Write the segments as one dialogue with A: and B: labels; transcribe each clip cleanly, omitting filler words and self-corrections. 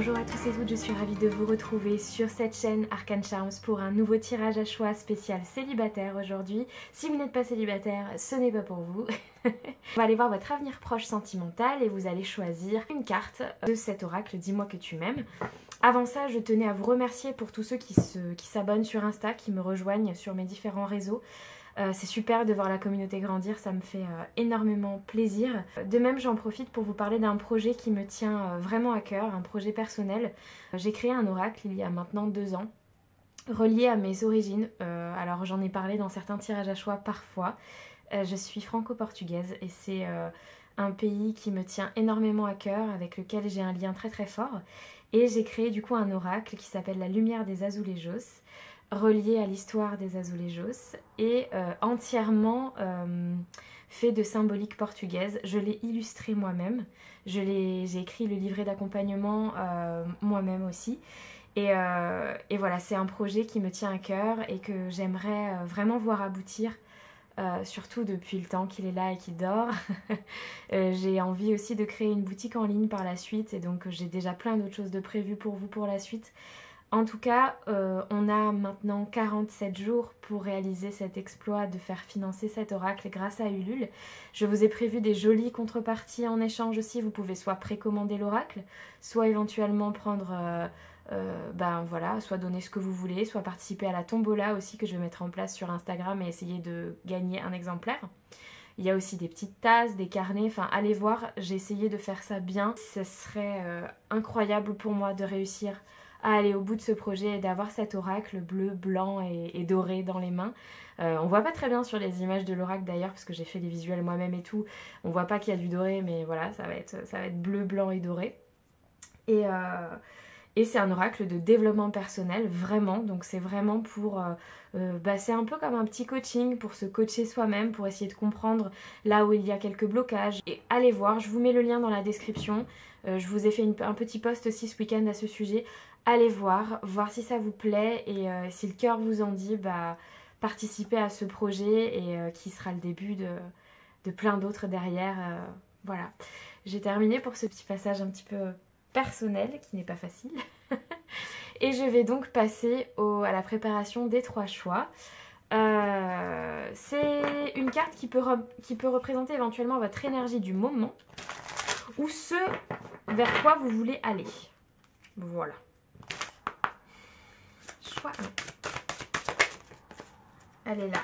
A: Bonjour à tous et toutes, je suis ravie de vous retrouver sur cette chaîne Arcane Charms pour un nouveau tirage à choix spécial célibataire aujourd'hui. Si vous n'êtes pas célibataire, ce n'est pas pour vous. On va aller voir votre avenir proche sentimental et vous allez choisir une carte de cet oracle, dis-moi que tu m'aimes. Avant ça, je tenais à vous remercier pour tous ceux qui s'abonnent sur Insta, qui me rejoignent sur mes différents réseaux. C'est super de voir la communauté grandir, ça me fait énormément plaisir. De même, j'en profite pour vous parler d'un projet qui me tient vraiment à cœur, un projet personnel. J'ai créé un oracle il y a maintenant 2 ans, relié à mes origines. Alors j'en ai parlé dans certains tirages à choix parfois. Je suis franco-portugaise et c'est un pays qui me tient énormément à cœur, avec lequel j'ai un lien très très fort. Et j'ai créé du coup un oracle qui s'appelle la lumière des azulejos, relié à l'histoire des azulejos et entièrement fait de symbolique portugaise. Je l'ai illustré moi-même, j'ai écrit le livret d'accompagnement moi-même aussi. Et voilà, c'est un projet qui me tient à cœur et que j'aimerais vraiment voir aboutir, surtout depuis le temps qu'il est là et qu'il dort. J'ai envie aussi de créer une boutique en ligne par la suite et donc j'ai déjà plein d'autres choses de prévues pour vous pour la suite. En tout cas, on a maintenant 47 jours pour réaliser cet exploit de faire financer cet oracle grâce à Ulule. Je vous ai prévu des jolies contreparties en échange aussi. Vous pouvez soit précommander l'oracle, soit éventuellement prendre, voilà, soit donner ce que vous voulez, soit participer à la tombola aussi que je vais mettre en place sur Instagram et essayer de gagner un exemplaire. Il y a aussi des petites tasses, des carnets, enfin allez voir, j'ai essayé de faire ça bien. Ce serait incroyable pour moi de réussir à aller au bout de ce projet et d'avoir cet oracle bleu, blanc et doré dans les mains. On voit pas très bien sur les images de l'oracle d'ailleurs parce que j'ai fait les visuels moi-même et tout. On voit pas qu'il y a du doré mais voilà, ça va être bleu, blanc et doré. Et c'est un oracle de développement personnel, vraiment. Donc c'est vraiment pour... c'est un peu comme un petit coaching pour se coacher soi-même, pour essayer de comprendre là où il y a quelques blocages. Et allez voir, je vous mets le lien dans la description. Je vous ai fait un petit post aussi ce week-end à ce sujet. Allez voir si ça vous plaît et si le cœur vous en dit, participez à ce projet et qui sera le début de plein d'autres derrière. Voilà, j'ai terminé pour ce petit passage un petit peu personnel qui n'est pas facile. Et je vais donc passer à la préparation des 3 choix. C'est une carte qui peut représenter éventuellement votre énergie du moment ou ce vers quoi vous voulez aller. Voilà. Choix 1. Elle est là.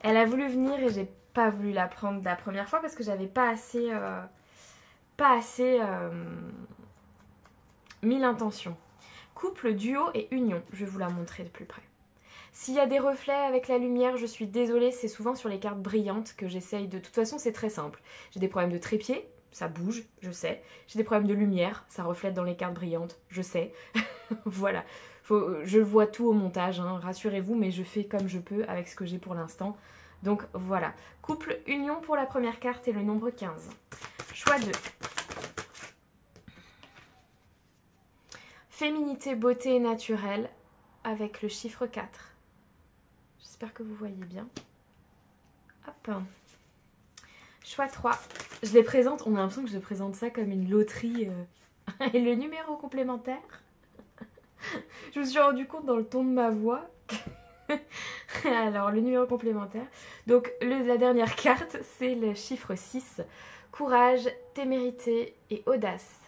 A: Elle a voulu venir et j'ai pas voulu la prendre la première fois parce que j'avais pas assez mis l'intention. Couple, duo et union. Je vais vous la montrer de plus près. S'il y a des reflets avec la lumière, je suis désolée, c'est souvent sur les cartes brillantes que j'essaye de... De toute façon, c'est très simple. J'ai des problèmes de trépied, ça bouge, je sais. J'ai des problèmes de lumière, ça reflète dans les cartes brillantes, je sais. Voilà. Je vois tout au montage, hein, rassurez-vous, mais je fais comme je peux avec ce que j'ai pour l'instant. Donc voilà. Couple, union pour la première carte et le nombre 15. Choix 2. Féminité, beauté et naturel avec le chiffre 4. J'espère que vous voyez bien. Hop. Choix 3. Je les présente, on a l'impression que je présente ça comme une loterie. Et le numéro complémentaire. Je me suis rendu compte dans le ton de ma voix. Alors, le numéro complémentaire. Donc, la dernière carte, c'est le chiffre 6. Courage, témérité et audace.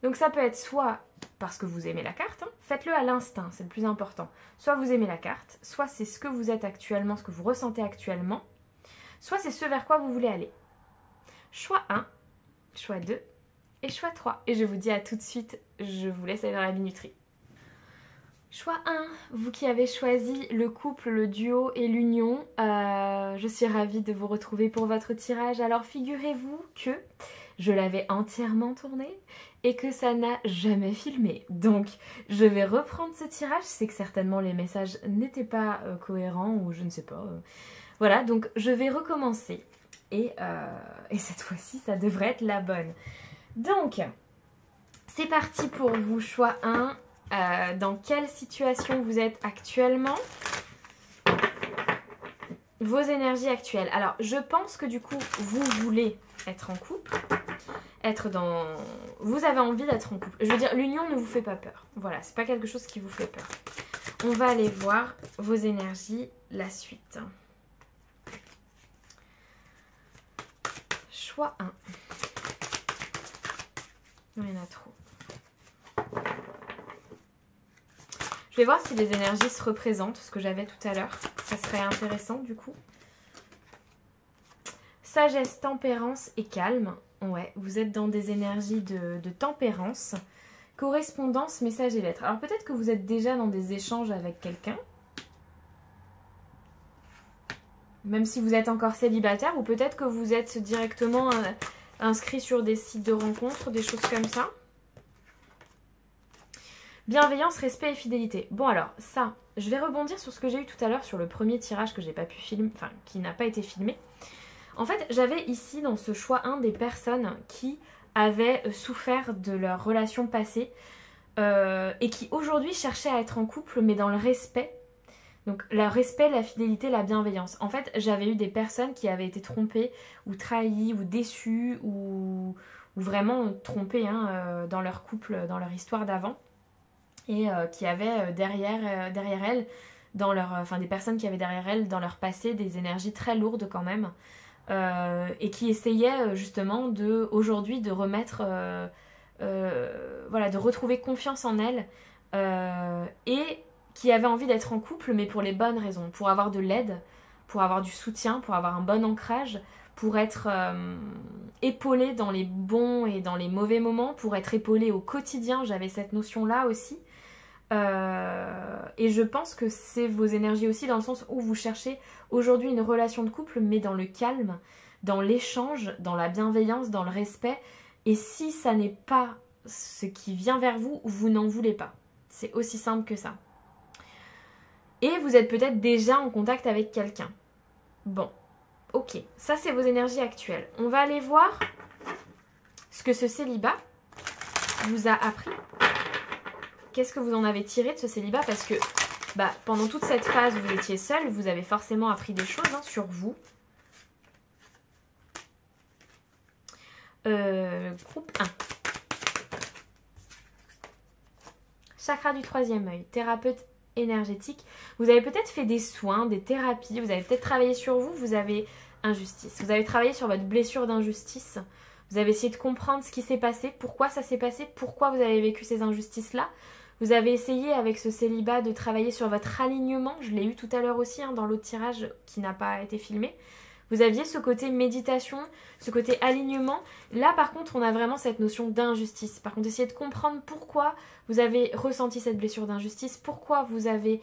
A: Donc ça peut être soit parce que vous aimez la carte, hein, faites-le à l'instinct, c'est le plus important. Soit vous aimez la carte, soit c'est ce que vous êtes actuellement, ce que vous ressentez actuellement, soit c'est ce vers quoi vous voulez aller. Choix 1, choix 2 et choix 3. Et je vous dis à tout de suite, je vous laisse aller dans la minuterie. Choix 1, vous qui avez choisi le couple, le duo et l'union, je suis ravie de vous retrouver pour votre tirage. Alors figurez-vous que je l'avais entièrement tourné et que ça n'a jamais filmé. Donc je vais reprendre ce tirage, c'est que certainement les messages n'étaient pas cohérents ou je ne sais pas. Voilà, donc je vais recommencer et cette fois-ci ça devrait être la bonne. Donc c'est parti pour vous, choix 1. Dans quelle situation vous êtes actuellement? Vos énergies actuelles. Alors, je pense que du coup, vous voulez être en couple. être dans... Vous avez envie d'être en couple. Je veux dire, l'union ne vous fait pas peur. Voilà, c'est pas quelque chose qui vous fait peur. On va aller voir vos énergies, la suite. Choix 1. Il y en a trop. Je vais voir si les énergies se représentent, ce que j'avais tout à l'heure. Ça serait intéressant du coup. Sagesse, tempérance et calme. Ouais, vous êtes dans des énergies de tempérance. Correspondance, message et lettres. Alors peut-être que vous êtes déjà dans des échanges avec quelqu'un. Même si vous êtes encore célibataire. Ou peut-être que vous êtes directement inscrit sur des sites de rencontres, des choses comme ça. Bienveillance, respect et fidélité. Bon alors, ça, je vais rebondir sur ce que j'ai eu tout à l'heure sur le premier tirage que j'ai pas pu filmer, enfin qui n'a pas été filmé. En fait, j'avais ici dans ce choix 1 des personnes qui avaient souffert de leur relation passée et qui aujourd'hui cherchaient à être en couple mais dans le respect. Donc le respect, la fidélité, la bienveillance. En fait, j'avais eu des personnes qui avaient été trompées ou trahies ou déçues ou vraiment trompées dans leur couple, dans leur histoire d'avant. Et qui avaient derrière elles, des personnes qui avaient derrière elles dans leur passé des énergies très lourdes quand même, et qui essayaient justement aujourd'hui de remettre, de retrouver confiance en elles, et qui avaient envie d'être en couple mais pour les bonnes raisons, pour avoir de l'aide, pour avoir du soutien, pour avoir un bon ancrage, pour être épaulé dans les bons et dans les mauvais moments, pour être épaulé au quotidien, j'avais cette notion-là aussi. Et je pense que c'est vos énergies aussi dans le sens où vous cherchez aujourd'hui une relation de couple mais dans le calme, dans l'échange, dans la bienveillance, dans le respect. Et si ça n'est pas ce qui vient vers vous, vous n'en voulez pas. C'est aussi simple que ça. Et vous êtes peut-être déjà en contact avec quelqu'un. Bon, ok, ça c'est vos énergies actuelles. On va aller voir ce que ce célibat vous a appris. Qu'est-ce que vous en avez tiré de ce célibat? Parce que pendant toute cette phase où vous étiez seul, vous avez forcément appris des choses sur vous. Groupe 1. Chakra du troisième œil, thérapeute énergétique. Vous avez peut-être fait des soins, des thérapies, vous avez peut-être travaillé sur vous, vous avez injustice. Vous avez travaillé sur votre blessure d'injustice. Vous avez essayé de comprendre ce qui s'est passé, pourquoi ça s'est passé, pourquoi vous avez vécu ces injustices-là. Vous avez essayé avec ce célibat de travailler sur votre alignement. Je l'ai eu tout à l'heure aussi dans l'autre tirage qui n'a pas été filmé. Vous aviez ce côté méditation, ce côté alignement. Là par contre on a vraiment cette notion d'injustice. Par contre essayez de comprendre pourquoi vous avez ressenti cette blessure d'injustice, pourquoi vous avez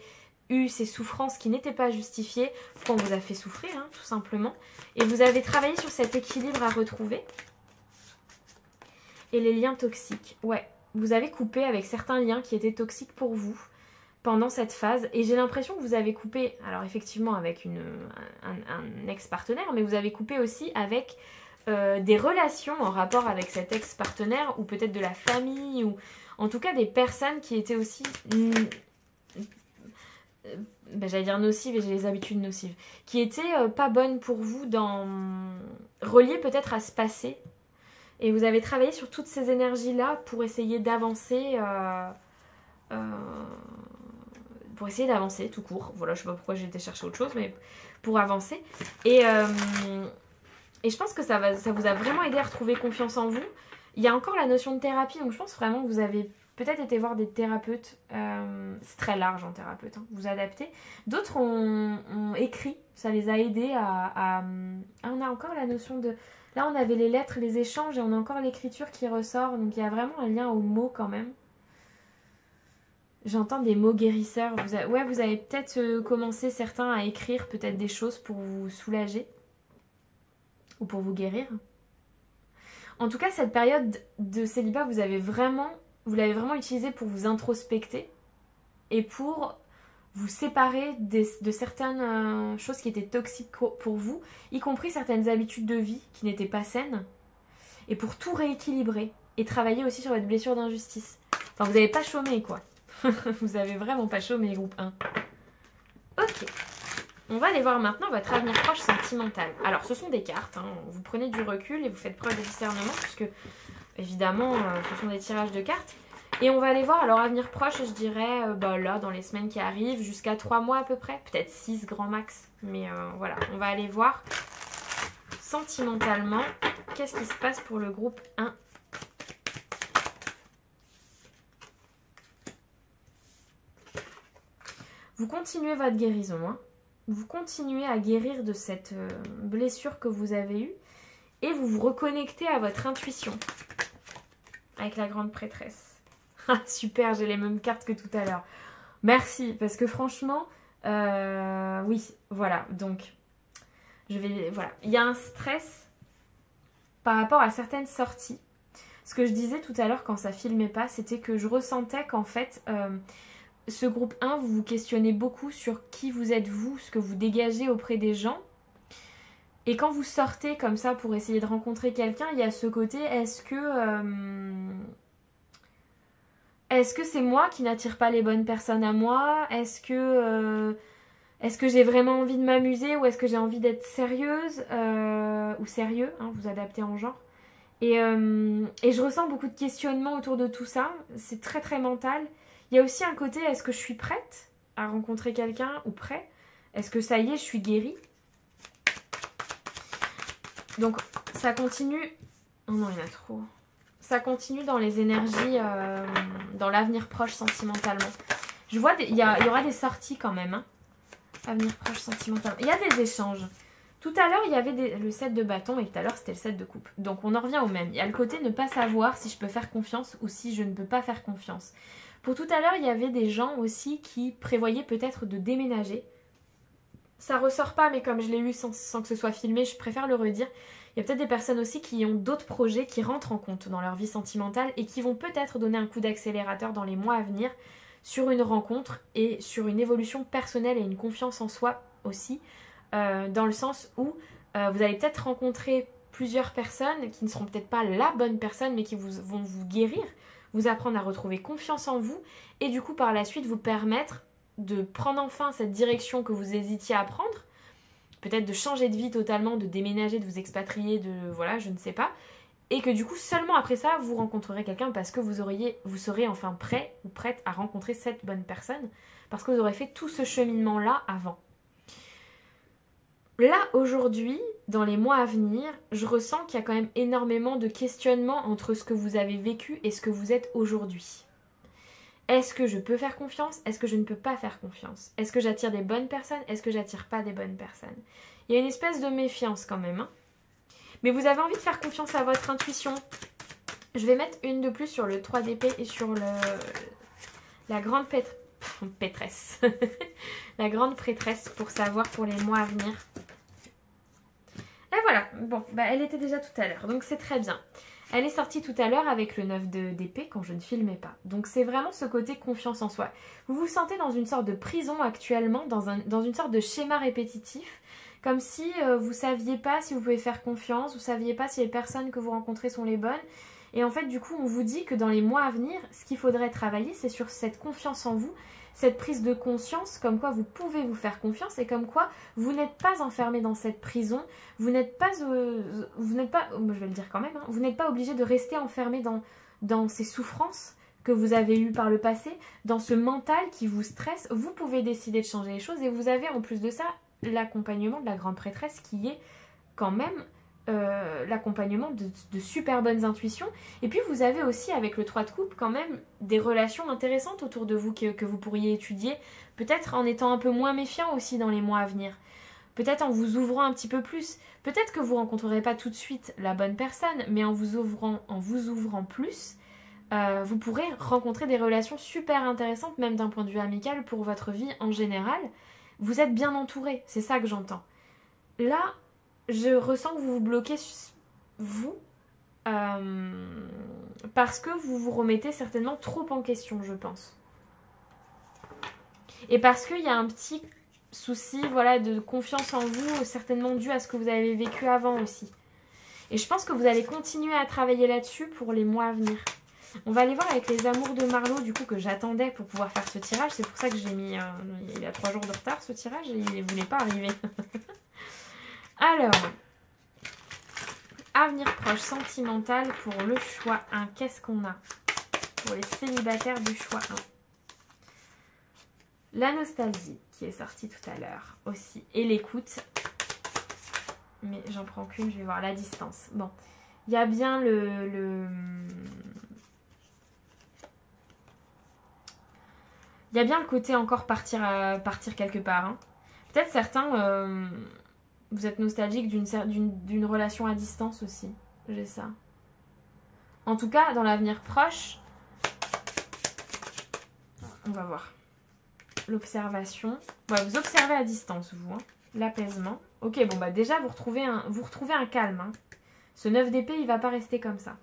A: eu ces souffrances qui n'étaient pas justifiées, pourquoi on vous a fait souffrir tout simplement. Et vous avez travaillé sur cet équilibre à retrouver. Et les liens toxiques, ouais. Vous avez coupé avec certains liens qui étaient toxiques pour vous pendant cette phase. Et j'ai l'impression que vous avez coupé, alors effectivement avec un ex-partenaire, mais vous avez coupé aussi avec des relations en rapport avec cet ex-partenaire ou peut-être de la famille ou en tout cas des personnes qui étaient aussi, j'allais dire nocives et j'ai les habitudes nocives, qui étaient pas bonnes pour vous, reliées peut-être à ce passé. Et vous avez travaillé sur toutes ces énergies-là pour essayer d'avancer, tout court. Voilà, je sais pas pourquoi j'ai été chercher autre chose, mais pour avancer. Et je pense que ça vous a vraiment aidé à retrouver confiance en vous. Il y a encore la notion de thérapie, donc je pense vraiment que vous avez peut-être été voir des thérapeutes. C'est très large en thérapeute, vous adaptez. D'autres ont écrit, ça les a aidés on a encore la notion de... Là, on avait les lettres, les échanges et on a encore l'écriture qui ressort. Donc, il y a vraiment un lien aux mots quand même. J'entends des mots guérisseurs. Vous avez peut-être commencé certains à écrire peut-être des choses pour vous soulager. Ou pour vous guérir. En tout cas, cette période de célibat, vous l'avez vraiment utilisée pour vous introspecter. Et pour... vous séparer de certaines choses qui étaient toxiques pour vous, y compris certaines habitudes de vie qui n'étaient pas saines, et pour tout rééquilibrer, et travailler aussi sur votre blessure d'injustice. Enfin, vous n'avez pas chômé, quoi. Vous avez vraiment pas chômé, groupe 1. Ok. On va aller voir maintenant votre avenir proche sentimental. Alors, ce sont des cartes, vous prenez du recul et vous faites preuve de discernement, puisque évidemment, ce sont des tirages de cartes. Et on va aller voir, alors avenir proche, je dirais, là, dans les semaines qui arrivent, jusqu'à 3 mois à peu près, peut-être 6 grand max. Mais voilà, on va aller voir sentimentalement, qu'est-ce qui se passe pour le groupe 1. Vous continuez votre guérison, hein. Vous continuez à guérir de cette blessure que vous avez eue et vous vous reconnectez à votre intuition avec la grande prêtresse. Ah super, j'ai les mêmes cartes que tout à l'heure. Merci, parce que franchement, oui, voilà, donc, voilà. Il y a un stress par rapport à certaines sorties. Ce que je disais tout à l'heure quand ça filmait pas, c'était que je ressentais qu'en fait, ce groupe 1, vous vous questionnez beaucoup sur qui vous êtes vous, ce que vous dégagez auprès des gens. Et quand vous sortez comme ça pour essayer de rencontrer quelqu'un, il y a ce côté, est-ce que c'est moi qui n'attire pas les bonnes personnes à moi? Est-ce que j'ai vraiment envie de m'amuser ou est-ce que j'ai envie d'être sérieuse ou sérieux, hein, vous adaptez en genre. Et je ressens beaucoup de questionnements autour de tout ça. C'est très très mental. Il y a aussi un côté, est-ce que je suis prête à rencontrer quelqu'un ou prêt? Est-ce que ça y est, je suis guérie? Donc ça continue... Oh non, il y en a trop. Ça continue dans les énergies, dans l'avenir proche sentimentalement. Je vois, il y aura des sorties quand même. Hein. Avenir proche sentimentalement. Il y a des échanges. Tout à l'heure, il y avait le 7 de bâton et tout à l'heure, c'était le 7 de coupe. Donc on en revient au même. Il y a le côté ne pas savoir si je peux faire confiance ou si je ne peux pas faire confiance. Pour tout à l'heure, il y avait des gens aussi qui prévoyaient peut-être de déménager. Ça ressort pas, mais comme je l'ai eu sans que ce soit filmé, je préfère le redire. Il y a peut-être des personnes aussi qui ont d'autres projets qui rentrent en compte dans leur vie sentimentale et qui vont peut-être donner un coup d'accélérateur dans les mois à venir sur une rencontre et sur une évolution personnelle et une confiance en soi aussi, dans le sens où vous allez peut-être rencontrer plusieurs personnes qui ne seront peut-être pas la bonne personne mais qui vont vous guérir, vous apprendre à retrouver confiance en vous et du coup par la suite vous permettre de prendre enfin cette direction que vous hésitiez à prendre, peut-être de changer de vie totalement, de déménager, de vous expatrier, voilà, je ne sais pas, et que du coup seulement après ça vous rencontrerez quelqu'un parce que vous serez enfin prêt ou prête à rencontrer cette bonne personne parce que vous aurez fait tout ce cheminement là avant. Là aujourd'hui, dans les mois à venir, je ressens qu'il y a quand même énormément de questionnements entre ce que vous avez vécu et ce que vous êtes aujourd'hui. Est-ce que je peux faire confiance? Est-ce que je ne peux pas faire confiance? Est-ce que j'attire des bonnes personnes? Est-ce que j'attire pas des bonnes personnes? Il y a une espèce de méfiance quand même. Hein. Mais vous avez envie de faire confiance à votre intuition. Je vais mettre une de plus sur le 3 d'épée et sur la grande prêtresse. La grande prêtresse pour savoir pour les mois à venir. Et voilà, bon, elle était déjà tout à l'heure, donc c'est très bien. Elle est sortie tout à l'heure avec le 9 d'épée quand je ne filmais pas. Donc c'est vraiment ce côté confiance en soi. Vous vous sentez dans une sorte de prison actuellement, dans une sorte de schéma répétitif, comme si vous ne saviez pas si vous pouvez faire confiance, vous ne saviez pas si les personnes que vous rencontrez sont les bonnes. Et en fait, du coup, on vous dit que dans les mois à venir, ce qu'il faudrait travailler, c'est sur cette confiance en vous, cette prise de conscience, comme quoi vous pouvez vous faire confiance et comme quoi vous n'êtes pas enfermé dans cette prison, vous n'êtes pas, je vais le dire quand même, hein, vous n'êtes pas obligé de rester enfermé dans ces souffrances que vous avez eues par le passé, dans ce mental qui vous stresse. Vous pouvez décider de changer les choses et vous avez en plus de ça l'accompagnement de la grande prêtresse qui est quand même l'accompagnement de super bonnes intuitions. Et puis vous avez aussi avec le 3 de coupe quand même des relations intéressantes autour de vous que vous pourriez étudier, peut-être en étant un peu moins méfiant aussi dans les mois à venir, peut-être en vous ouvrant un petit peu plus, peut-être que vous rencontrerez pas tout de suite la bonne personne, mais en vous ouvrant plus, vous pourrez rencontrer des relations super intéressantes, même d'un point de vue amical pour votre vie en général. Vous êtes bien entouré, c'est ça que j'entends. Là, je ressens que vous vous bloquez, vous, parce que vous vous remettez certainement trop en question, je pense. Et parce qu'il y a un petit souci, voilà, de confiance en vous, certainement dû à ce que vous avez vécu avant aussi. Et je pense que vous allez continuer à travailler là-dessus pour les mois à venir. On va aller voir avec les amours de Marlo, du coup, que j'attendais pour pouvoir faire ce tirage. C'est pour ça que j'ai mis... il a 3 jours de retard, ce tirage, et il ne voulait pas arriver. Alors, avenir proche sentimental pour le choix 1. Qu'est-ce qu'on a pour les célibataires du choix 1? La nostalgie qui est sortie tout à l'heure aussi. Et l'écoute. Mais j'en prends qu'une, je vais voir la distance. Bon, il y a bien il y a bien le côté encore partir quelque part. Hein. Peut-être certains, vous êtes nostalgique d'une relation à distance aussi. J'ai ça. En tout cas, dans l'avenir proche, on va voir. L'observation. Ouais, vous observez à distance, vous. Hein. L'apaisement. Ok, bon, bah déjà, vous retrouvez un calme. Hein. Ce 9 d'épée, il va pas rester comme ça.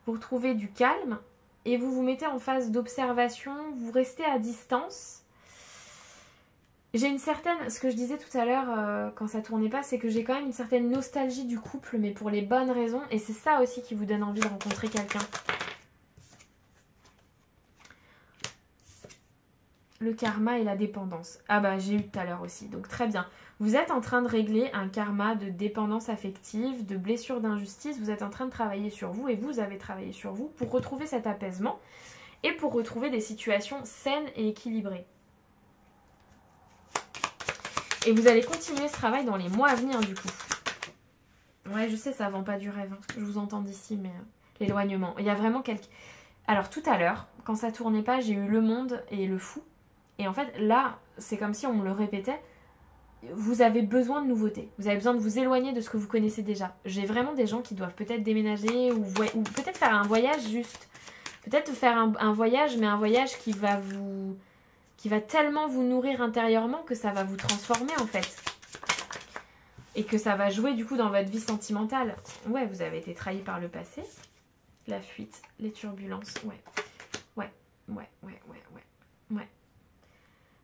A: Vous retrouvez du calme et vous vous mettez en phase d'observation. Vous restez à distance. J'ai une certaine... Ce que je disais tout à l'heure, quand ça tournait pas, c'est que j'ai quand même une certaine nostalgie du couple, mais pour les bonnes raisons. Et c'est ça aussi qui vous donne envie de rencontrer quelqu'un. Le karma et la dépendance. Ah bah j'ai eu tout à l'heure aussi, donc très bien. Vous êtes en train de régler un karma de dépendance affective, de blessure d'injustice. Vous êtes en train de travailler sur vous et vous avez travaillé sur vous pour retrouver cet apaisement et pour retrouver des situations saines et équilibrées. Et vous allez continuer ce travail dans les mois à venir du coup. Ouais, je sais, ça vend pas du rêve. Hein. Je vous entends d'ici, mais l'éloignement. Il y a vraiment quelqu'un... Alors tout à l'heure, quand ça tournait pas, j'ai eu le monde et le fou. Et en fait, là, c'est comme si on me le répétait. Vous avez besoin de nouveautés. Vous avez besoin de vous éloigner de ce que vous connaissez déjà. J'ai vraiment des gens qui doivent peut-être déménager ou peut-être faire un voyage juste. Peut-être faire un voyage, mais un voyage qui va tellement vous nourrir intérieurement que ça va vous transformer en fait. Et que ça va jouer du coup dans votre vie sentimentale. Ouais, vous avez été trahi par le passé. La fuite, les turbulences, ouais.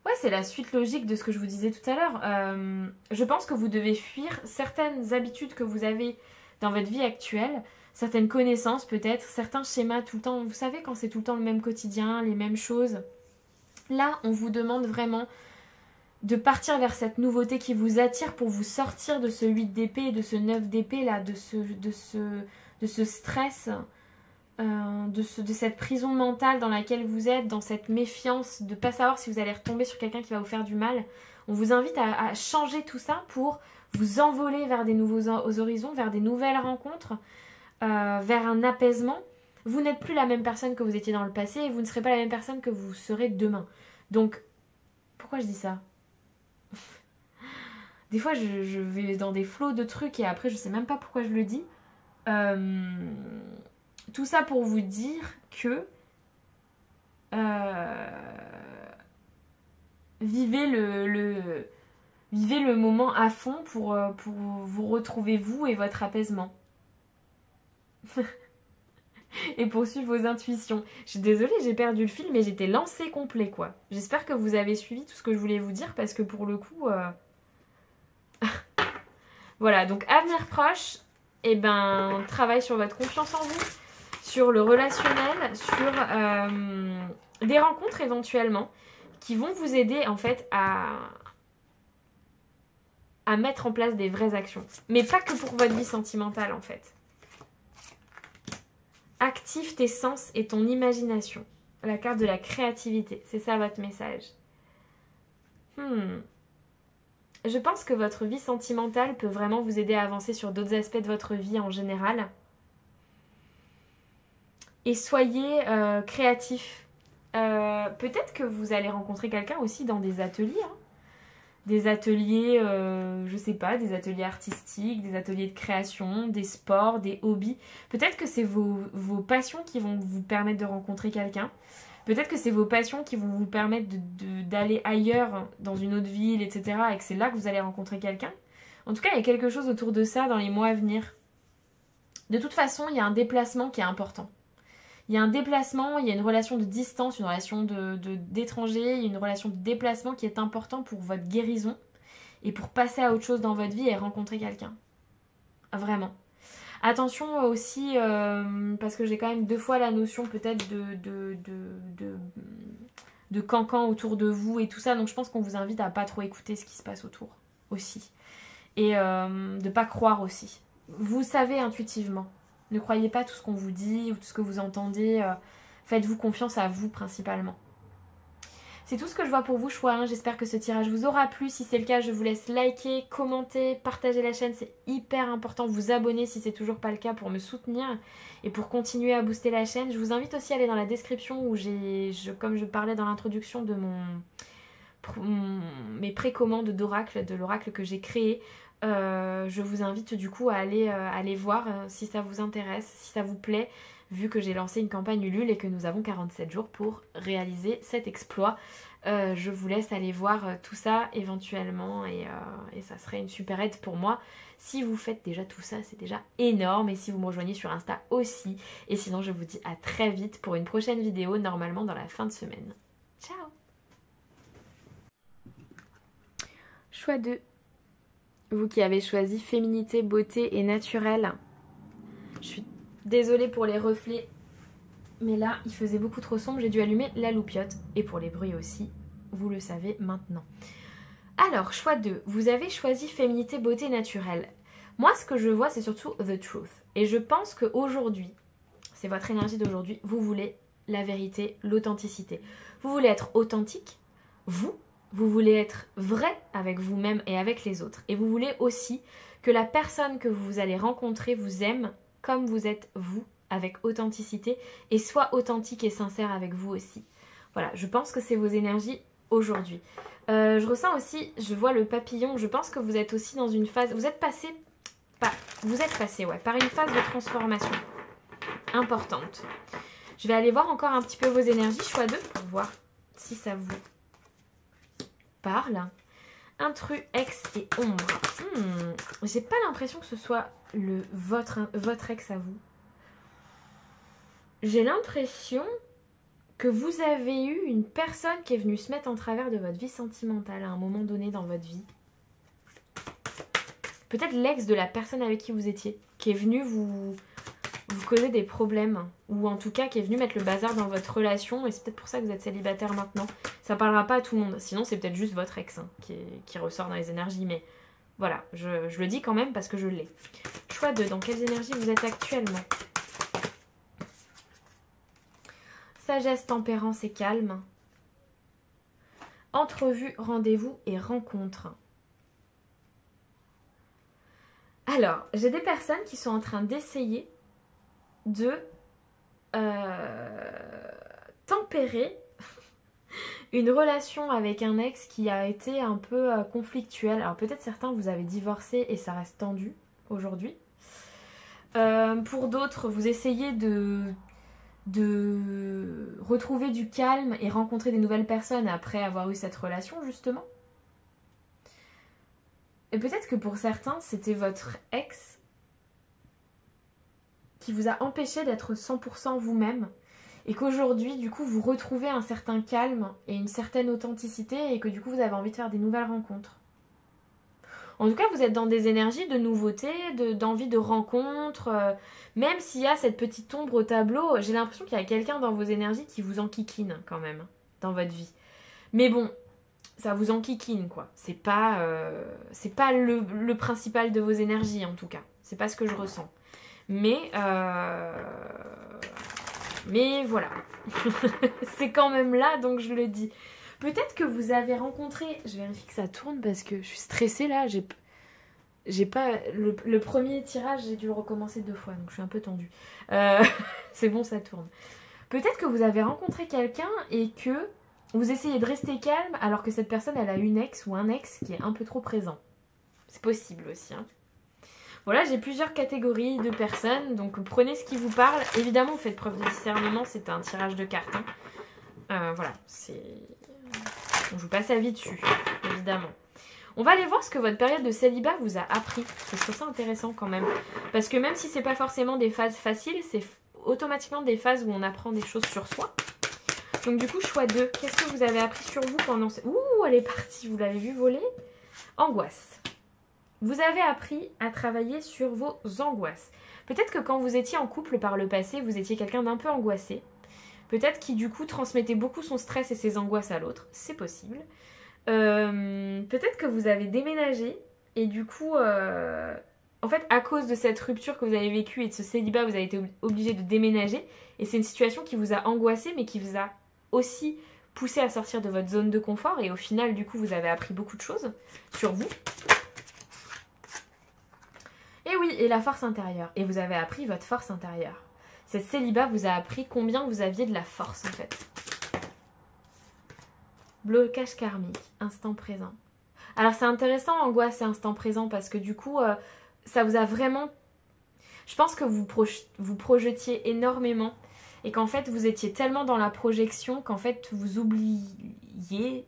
A: Ouais, c'est la suite logique de ce que je vous disais tout à l'heure. Je pense que vous devez fuir certaines habitudes que vous avez dans votre vie actuelle, certaines connaissances peut-être, certains schémas tout le temps. Vous savez, quand c'est tout le temps le même quotidien, les mêmes choses. Là, on vous demande vraiment de partir vers cette nouveauté qui vous attire pour vous sortir de ce 8 d'épée, de ce 9 d'épée là, de ce stress. De cette prison mentale dans laquelle vous êtes, dans cette méfiance de ne pas savoir si vous allez retomber sur quelqu'un qui va vous faire du mal. On vous invite à changer tout ça pour vous envoler vers des nouveaux horizons, vers des nouvelles rencontres, vers un apaisement. Vous n'êtes plus la même personne que vous étiez dans le passé et vous ne serez pas la même personne que vous serez demain. Donc, pourquoi je dis ça? Des fois, je vais dans des flots de trucs et après, je sais même pas pourquoi je le dis. Tout ça pour vous dire que vivez le moment à fond pour vous retrouver vous et votre apaisement. Et poursuivre vos intuitions. Je suis désolée, j'ai perdu le fil, mais j'étais lancée complet quoi. J'espère que vous avez suivi tout ce que je voulais vous dire parce que pour le coup... Voilà, donc avenir proche, et ben travail sur votre confiance en vous. Sur le relationnel, sur des rencontres éventuellement qui vont vous aider en fait à mettre en place des vraies actions. Mais pas que pour votre vie sentimentale en fait. Active tes sens et ton imagination. La carte de la créativité, c'est ça votre message. Je pense que votre vie sentimentale peut vraiment vous aider à avancer sur d'autres aspects de votre vie en général. Et soyez créatifs. Peut-être que vous allez rencontrer quelqu'un aussi dans des ateliers. Hein. Des ateliers, je sais pas, des ateliers artistiques, des ateliers de création, des sports, des hobbies. Peut-être que c'est vos passions qui vont vous permettre de rencontrer quelqu'un. Peut-être que c'est vos passions qui vont vous permettre d'aller ailleurs, dans une autre ville, etc. Et que c'est là que vous allez rencontrer quelqu'un. En tout cas, il y a quelque chose autour de ça dans les mois à venir. De toute façon, il y a un déplacement qui est important. Il y a un déplacement, il y a une relation de distance, une relation d'étranger, il y a une relation de déplacement qui est important pour votre guérison et pour passer à autre chose dans votre vie et rencontrer quelqu'un. Vraiment. Attention aussi, parce que j'ai quand même 2 fois la notion peut-être de cancan autour de vous et tout ça, donc je pense qu'on vous invite à pas trop écouter ce qui se passe autour aussi. Et de pas croire aussi. vous savez intuitivement. Ne croyez pas tout ce qu'on vous dit ou tout ce que vous entendez. Faites-vous confiance à vous principalement. C'est tout ce que je vois pour vous, choix 1. J'espère que ce tirage vous aura plu. Si c'est le cas, je vous laisse liker, commenter, partager la chaîne. C'est hyper important. Vous abonner si c'est toujours pas le cas pour me soutenir et pour continuer à booster la chaîne. Je vous invite aussi à aller dans la description où comme je parlais dans l'introduction de mes précommandes d'oracle, de l'oracle que j'ai créé. Je vous invite du coup à aller voir si ça vous intéresse, si ça vous plaît, vu que j'ai lancé une campagne Ulule et que nous avons 47 jours pour réaliser cet exploit. Je vous laisse aller voir tout ça éventuellement et ça serait une super aide pour moi. Si vous faites déjà tout ça, c'est déjà énorme, et si vous me rejoignez sur Insta aussi. Et sinon, je vous dis à très vite pour une prochaine vidéo, normalement dans la fin de semaine. Ciao! Choix 2. Vous qui avez choisi féminité, beauté et naturel. Je suis désolée pour les reflets, mais là, il faisait beaucoup trop sombre. J'ai dû allumer la loupiote. Et pour les bruits aussi, vous le savez maintenant. Alors, choix 2. Vous avez choisi féminité, beauté, naturel. Moi, ce que je vois, c'est surtout the truth. Et je pense qu'aujourd'hui, c'est votre énergie d'aujourd'hui, vous voulez la vérité, l'authenticité. Vous voulez être authentique, vous voulez être vrai avec vous-même et avec les autres. Et vous voulez aussi que la personne que vous allez rencontrer vous aime comme vous êtes vous, avec authenticité, et soit authentique et sincère avec vous aussi. Voilà, je pense que c'est vos énergies aujourd'hui. Je ressens aussi, je vois le papillon, je pense que vous êtes aussi dans une phase, vous êtes passé par une phase de transformation importante. Je vais aller voir encore un petit peu vos énergies, choix 2, pour voir si ça vous parle. Intrus, ex et ombre. J'ai pas l'impression que ce soit votre ex à vous. J'ai l'impression que vous avez eu une personne qui est venue se mettre en travers de votre vie sentimentale à un moment donné dans votre vie. Peut-être l'ex de la personne avec qui vous étiez, qui est venu vous causer des problèmes, ou en tout cas qui est venu mettre le bazar dans votre relation, et c'est peut-être pour ça que vous êtes célibataire maintenant. Ça parlera pas à tout le monde, sinon c'est peut-être juste votre ex qui ressort dans les énergies, mais voilà, je le dis quand même parce que je l'ai. Choix 2, dans quelles énergies vous êtes actuellement? Sagesse, tempérance et calme. Entrevue, rendez-vous et rencontre. Alors, j'ai des personnes qui sont en train d'essayer de tempérer une relation avec un ex qui a été un peu conflictuelle. Alors peut-être certains vous avez divorcé et ça reste tendu aujourd'hui. Pour d'autres, vous essayez de retrouver du calme et rencontrer des nouvelles personnes après avoir eu cette relation justement. Et peut-être que pour certains, c'était votre ex qui vous a empêché d'être 100% vous-même et qu'aujourd'hui, du coup, vous retrouvez un certain calme et une certaine authenticité et que du coup, vous avez envie de faire des nouvelles rencontres. En tout cas, vous êtes dans des énergies de nouveauté, d'envie de rencontre. Même s'il y a cette petite ombre au tableau, j'ai l'impression qu'il y a quelqu'un dans vos énergies qui vous enquiquine quand même dans votre vie. Mais bon, ça vous enquiquine quoi. C'est pas le principal de vos énergies en tout cas. C'est pas ce que je ressens. Mais voilà. C'est quand même là, donc je le dis. Peut-être que vous avez rencontré... Je vérifie que ça tourne parce que je suis stressée là. J'ai pas... Le premier tirage, j'ai dû le recommencer 2 fois, donc je suis un peu tendue. C'est bon, ça tourne. Peut-être que vous avez rencontré quelqu'un et que vous essayez de rester calme alors que cette personne, elle a une ex ou un ex qui est un peu trop présent. C'est possible aussi, hein. Voilà, j'ai plusieurs catégories de personnes, donc prenez ce qui vous parle. Évidemment, vous faites preuve de discernement, c'est un tirage de cartes. Hein. Voilà, on joue pas sa vie dessus, évidemment. On va aller voir ce que votre période de célibat vous a appris. Je trouve ça intéressant quand même. Parce que même si c'est pas forcément des phases faciles, c'est automatiquement des phases où on apprend des choses sur soi. Donc du coup, choix 2. Qu'est-ce que vous avez appris sur vous pendant... Ouh, elle est partie, vous l'avez vu voler? Angoisse. Vous avez appris à travailler sur vos angoisses. Peut-être que quand vous étiez en couple par le passé, vous étiez quelqu'un d'un peu angoissé. Peut-être qui du coup transmettait beaucoup son stress et ses angoisses à l'autre. C'est possible. Peut-être que vous avez déménagé et du coup En fait, à cause de cette rupture que vous avez vécue et de ce célibat, vous avez été obligé de déménager. Et c'est une situation qui vous a angoissé, mais qui vous a aussi poussé à sortir de votre zone de confort. Et au final, du coup, vous avez appris beaucoup de choses sur vous. Et oui, et la force intérieure. Et vous avez appris votre force intérieure. Cette célibat vous a appris combien vous aviez de la force, en fait. Blocage karmique, instant présent. Alors, c'est intéressant, angoisse et instant présent, parce que du coup... ça vous a vraiment... Je pense que vous projetiez énormément et qu'en fait vous étiez tellement dans la projection qu'en fait vous oubliez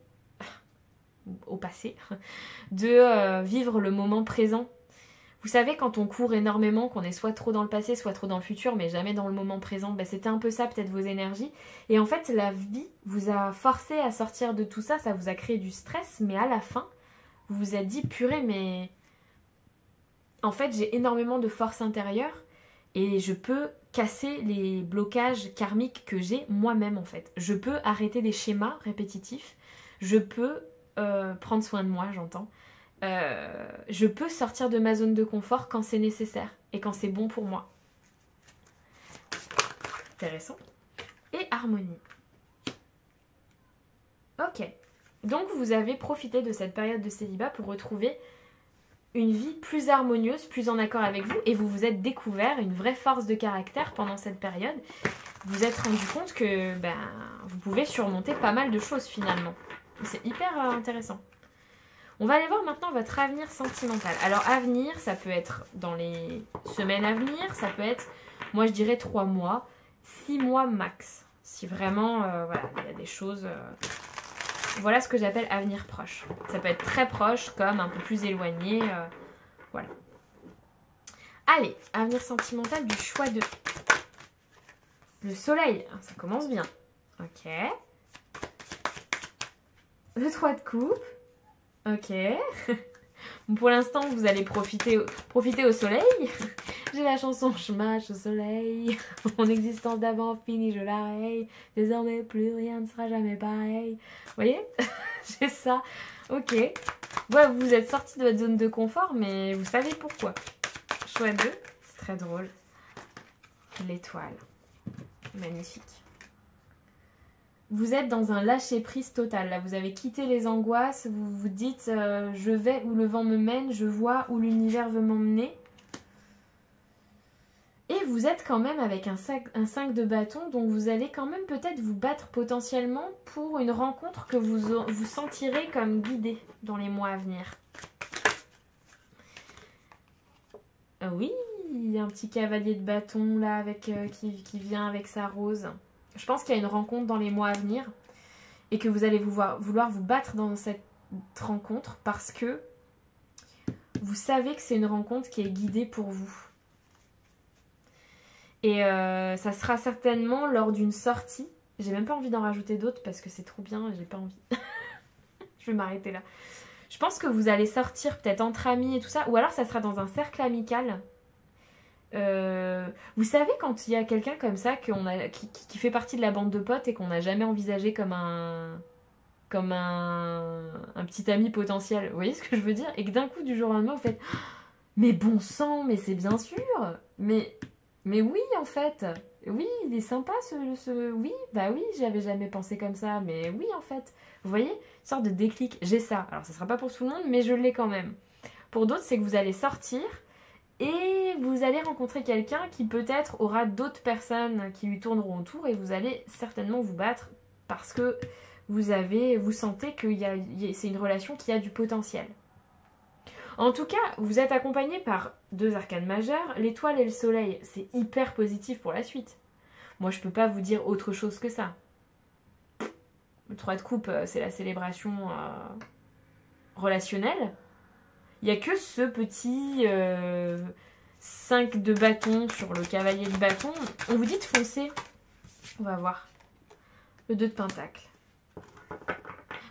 A: au passé de vivre le moment présent. Vous savez, quand on court énormément, qu'on est soit trop dans le passé, soit trop dans le futur, mais jamais dans le moment présent, ben c'était un peu ça peut-être vos énergies. Et en fait la vie vous a forcé à sortir de tout ça, ça vous a créé du stress, mais à la fin vous vous êtes dit purée mais... En fait, j'ai énormément de force intérieure et je peux casser les blocages karmiques que j'ai moi-même en fait. Je peux arrêter des schémas répétitifs, je peux prendre soin de moi, j'entends. Je peux sortir de ma zone de confort quand c'est nécessaire et quand c'est bon pour moi. Intéressant. Et harmonie. Ok. Donc vous avez profité de cette période de célibat pour retrouver une vie plus harmonieuse, plus en accord avec vous, et vous vous êtes découvert une vraie force de caractère pendant cette période. Vous vous êtes rendu compte que vous pouvez surmonter pas mal de choses finalement. C'est hyper intéressant. On va aller voir maintenant votre avenir sentimental. Alors avenir, ça peut être dans les semaines à venir, ça peut être, moi je dirais 3 mois, 6 mois max. Si vraiment, voilà, il y a des choses... Voilà ce que j'appelle avenir proche. Ça peut être très proche comme un peu plus éloigné. Voilà. Allez, avenir sentimental du choix de... Le soleil, ça commence bien. Ok. Le 3 de coupe. Ok. Pour l'instant, vous allez profiter au soleil. J'ai la chanson Je marche au soleil. Mon existence d'avant finie, je la raye. Désormais, plus rien ne sera jamais pareil. Vous voyez? J'ai ça. Ok. Ouais, vous êtes sorti de votre zone de confort, mais vous savez pourquoi. Choix 2. C'est très drôle. L'étoile. Magnifique. Vous êtes dans un lâcher-prise total. Là, vous avez quitté les angoisses. Vous vous dites je vais où le vent me mène. Je vois où l'univers veut m'emmener. Et vous êtes quand même avec un 5 de bâton, donc vous allez quand même peut-être vous battre potentiellement pour une rencontre que vous sentirez comme guidée dans les mois à venir. Oui, il y a un petit cavalier de bâton là avec, qui vient avec sa rose. Je pense qu'il y a une rencontre dans les mois à venir et que vous allez vouloir vous battre dans cette rencontre parce que vous savez que c'est une rencontre qui est guidée pour vous. Et ça sera certainement lors d'une sortie. J'ai même pas envie d'en rajouter d'autres parce que c'est trop bien et j'ai pas envie. Je vais m'arrêter là. Je pense que vous allez sortir peut-être entre amis et tout ça. Ou alors ça sera dans un cercle amical. Vous savez quand il y a quelqu'un comme ça qui fait partie de la bande de potes et qu'on n'a jamais envisagé comme un petit ami potentiel. Vous voyez ce que je veux dire? Et que d'un coup du jour au lendemain vous faites mais bon sang, mais c'est bien sûr. Mais oui, en fait, oui, il est sympa oui, bah oui, j'avais jamais pensé comme ça, mais oui, en fait. Vous voyez, une sorte de déclic, j'ai ça. Alors, ça sera pas pour tout le monde, mais je l'ai quand même. Pour d'autres, c'est que vous allez sortir et vous allez rencontrer quelqu'un qui peut-être aura d'autres personnes qui lui tourneront autour et vous allez certainement vous battre parce que vous sentez que c'est une relation qui a du potentiel. En tout cas, vous êtes accompagné par 2 arcanes majeures, l'étoile et le soleil. C'est hyper positif pour la suite. Moi, je peux pas vous dire autre chose que ça. Le 3 de coupe, c'est la célébration relationnelle. Il n'y a que ce petit 5 de bâton sur le cavalier de bâton. On vous dit de foncer. On va voir. Le 2 de pentacle.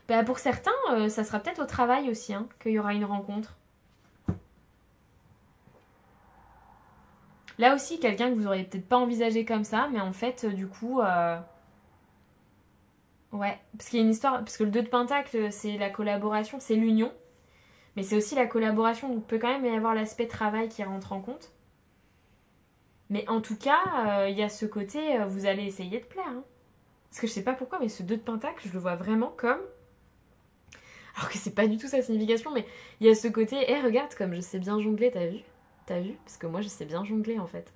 A: Bah, pour certains, ça sera peut-être au travail aussi, hein, qu'il y aura une rencontre. Là aussi, quelqu'un que vous auriez peut-être pas envisagé comme ça, mais en fait, du coup... Ouais, parce qu'il y a une histoire... Parce que le 2 de pentacle, c'est la collaboration, c'est l'union. Mais c'est aussi la collaboration, donc il peut quand même y avoir l'aspect travail qui rentre en compte. Mais en tout cas, il y a ce côté, vous allez essayer de plaire. Hein. Parce que je sais pas pourquoi, mais ce 2 de pentacle, je le vois vraiment comme... Alors que c'est pas du tout sa signification, mais il y a ce côté, regarde comme je sais bien jongler, t'as vu? T'as vu? Parce que moi je sais bien jongler en fait.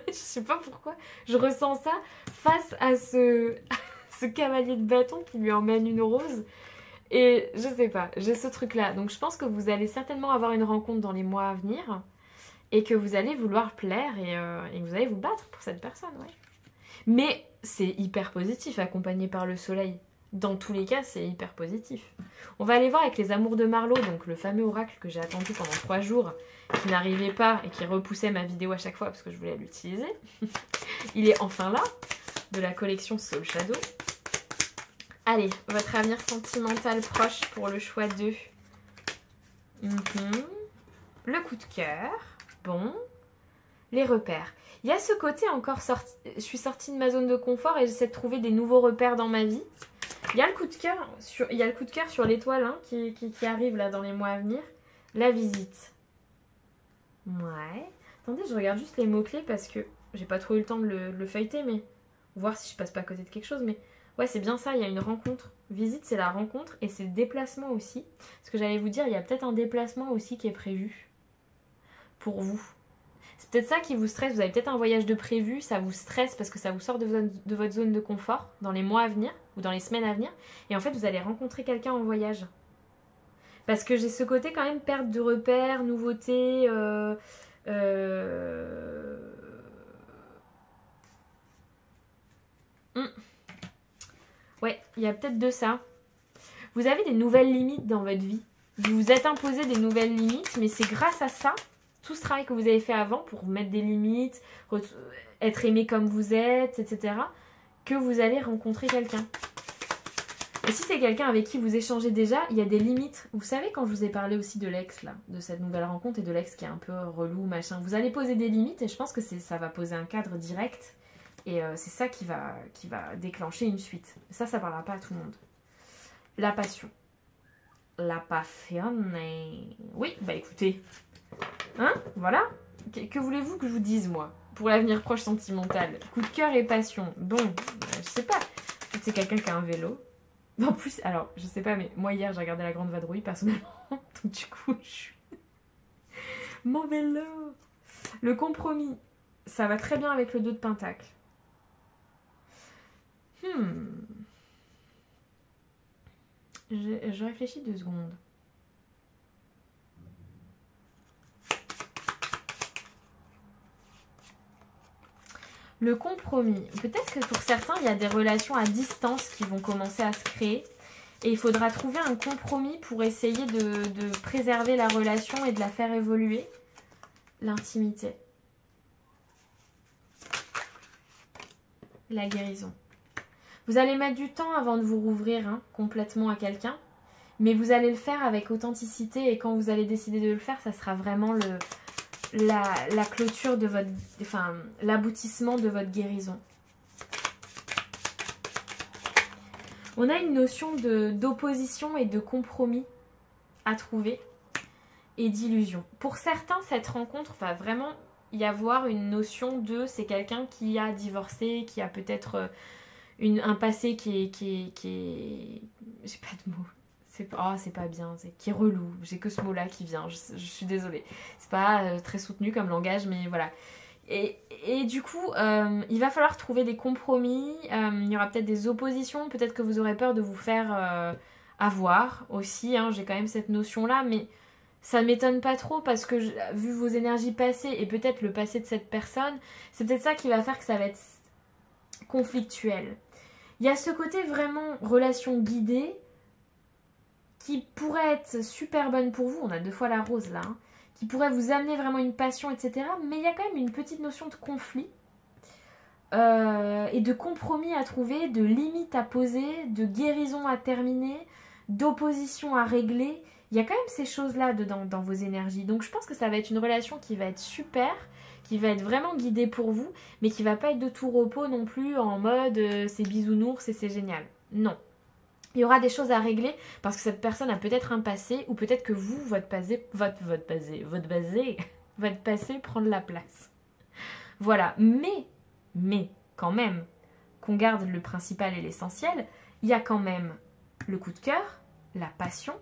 A: Je sais pas pourquoi, je ressens ça face à ce cavalier de bâton qui lui emmène une rose. Et je sais pas, j'ai ce truc là. Donc je pense que vous allez certainement avoir une rencontre dans les mois à venir. Et que vous allez vouloir plaire et que vous allez vous battre pour cette personne, ouais. Mais c'est hyper positif, accompagné par le soleil. Dans tous les cas, c'est hyper positif. On va aller voir avec les amours de Marlowe, donc le fameux oracle que j'ai attendu pendant 3 jours, qui n'arrivait pas et qui repoussait ma vidéo à chaque fois parce que je voulais l'utiliser. Il est enfin là, de la collection Soul Shadow. Allez, votre avenir sentimental proche pour le choix 2. Le coup de cœur. Bon. Les repères. Il y a ce côté encore sorti. Je suis sortie de ma zone de confort et j'essaie de trouver des nouveaux repères dans ma vie. Il y a le coup de cœur sur l'étoile hein, qui arrive là dans les mois à venir. La visite. Ouais. Attendez, je regarde juste les mots-clés parce que j'ai pas trop eu le temps de le feuilleter, mais voir si je passe pas à côté de quelque chose. Mais ouais, c'est bien ça, il y a une rencontre. Visite, c'est la rencontre et c'est le déplacement aussi. Ce que j'allais vous dire, il y a peut-être un déplacement aussi qui est prévu pour vous. C'est peut-être ça qui vous stresse, vous avez peut-être un voyage de prévu, ça vous stresse parce que ça vous sort de votre zone de confort dans les mois à venir ou dans les semaines à venir. Et en fait, vous allez rencontrer quelqu'un en voyage. Parce que j'ai ce côté quand même perte de repères, nouveauté, Ouais, il y a peut-être de ça. Vous avez des nouvelles limites dans votre vie. Vous vous êtes imposé des nouvelles limites, mais c'est grâce à ça, tout ce travail que vous avez fait avant pour mettre des limites, être aimé comme vous êtes, etc., que vous allez rencontrer quelqu'un. Et si c'est quelqu'un avec qui vous échangez déjà, il y a des limites. Vous savez, quand je vous ai parlé aussi de l'ex, là, de cette nouvelle rencontre et de l'ex qui est un peu relou, machin, vous allez poser des limites et je pense que ça va poser un cadre direct. Et c'est ça qui va déclencher une suite. Ça parlera pas à tout le monde. La passion. La passion. Oui, bah écoutez. Hein, voilà. Que voulez-vous que je vous dise, moi, pour l'avenir proche sentimental? Coup de cœur et passion. Bon, je sais pas. C'est quelqu'un qui a un vélo. En plus, alors, je sais pas, mais moi hier, j'ai regardé La Grande Vadrouille, personnellement. Donc du coup, je suis... Mon vélo. Le compromis. Ça va très bien avec le 2 de pentacle. Je réfléchis 2 secondes. Le compromis. Peut-être que pour certains, il y a des relations à distance qui vont commencer à se créer. Et il faudra trouver un compromis pour essayer de préserver la relation et de la faire évoluer. L'intimité. La guérison. Vous allez mettre du temps avant de vous rouvrir complètement à quelqu'un. Mais vous allez le faire avec authenticité. Et quand vous allez décider de le faire, ça sera vraiment la clôture de votre... Enfin, l'aboutissement de votre guérison. On a une notion d'opposition et de compromis à trouver. Et d'illusion. Pour certains, cette rencontre va vraiment y avoir une notion de... C'est quelqu'un qui a divorcé, qui a peut-être... un passé qui est... J'ai pas de mots. C'est pas bien. Qui est relou. J'ai que ce mot-là qui vient. Je suis désolée. C'est pas très soutenu comme langage, mais voilà. Et du coup, il va falloir trouver des compromis. Il y aura peut-être des oppositions. Peut-être que vous aurez peur de vous faire avoir aussi. J'ai quand même cette notion-là, mais ça m'étonne pas trop parce que vu vos énergies passées et peut-être le passé de cette personne, c'est peut-être ça qui va faire que ça va être conflictuel. Il y a ce côté vraiment relation guidée qui pourrait être super bonne pour vous. On a 2 fois la rose là. Qui pourrait vous amener vraiment une passion, etc. Mais il y a quand même une petite notion de conflit et de compromis à trouver, de limites à poser, de guérison à terminer, d'opposition à régler. Il y a quand même ces choses-là dedans dans vos énergies. Donc je pense que ça va être une relation qui va être super, qui va être vraiment guidée pour vous, mais qui va pas être de tout repos non plus en mode c'est bisounours et c'est génial. Non. Il y aura des choses à régler parce que cette personne a peut-être un passé ou peut-être que vous, votre passé prend de la place. Voilà, mais quand même, qu'on garde le principal et l'essentiel, il y a quand même le coup de cœur, la passion,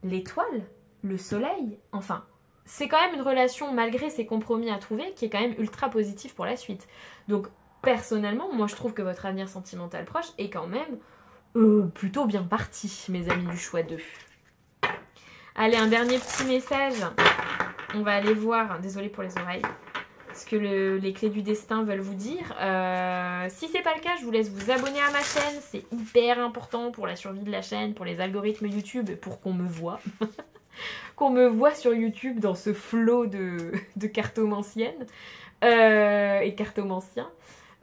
A: l'étoile, le soleil, enfin, c'est quand même une relation malgré ses compromis à trouver qui est quand même ultra positive pour la suite. Donc personnellement, moi je trouve que votre avenir sentimental proche est quand même plutôt bien parti, mes amis du choix 2. Allez, un dernier petit message. On va aller voir, désolée pour les oreilles, ce que les clés du destin veulent vous dire. Si c'est pas le cas, je vous laisse vous abonner à ma chaîne. C'est hyper important pour la survie de la chaîne, pour les algorithmes YouTube, pour qu'on me voit. Qu'on me voit sur YouTube dans ce flot de cartomanciennes et cartomanciens.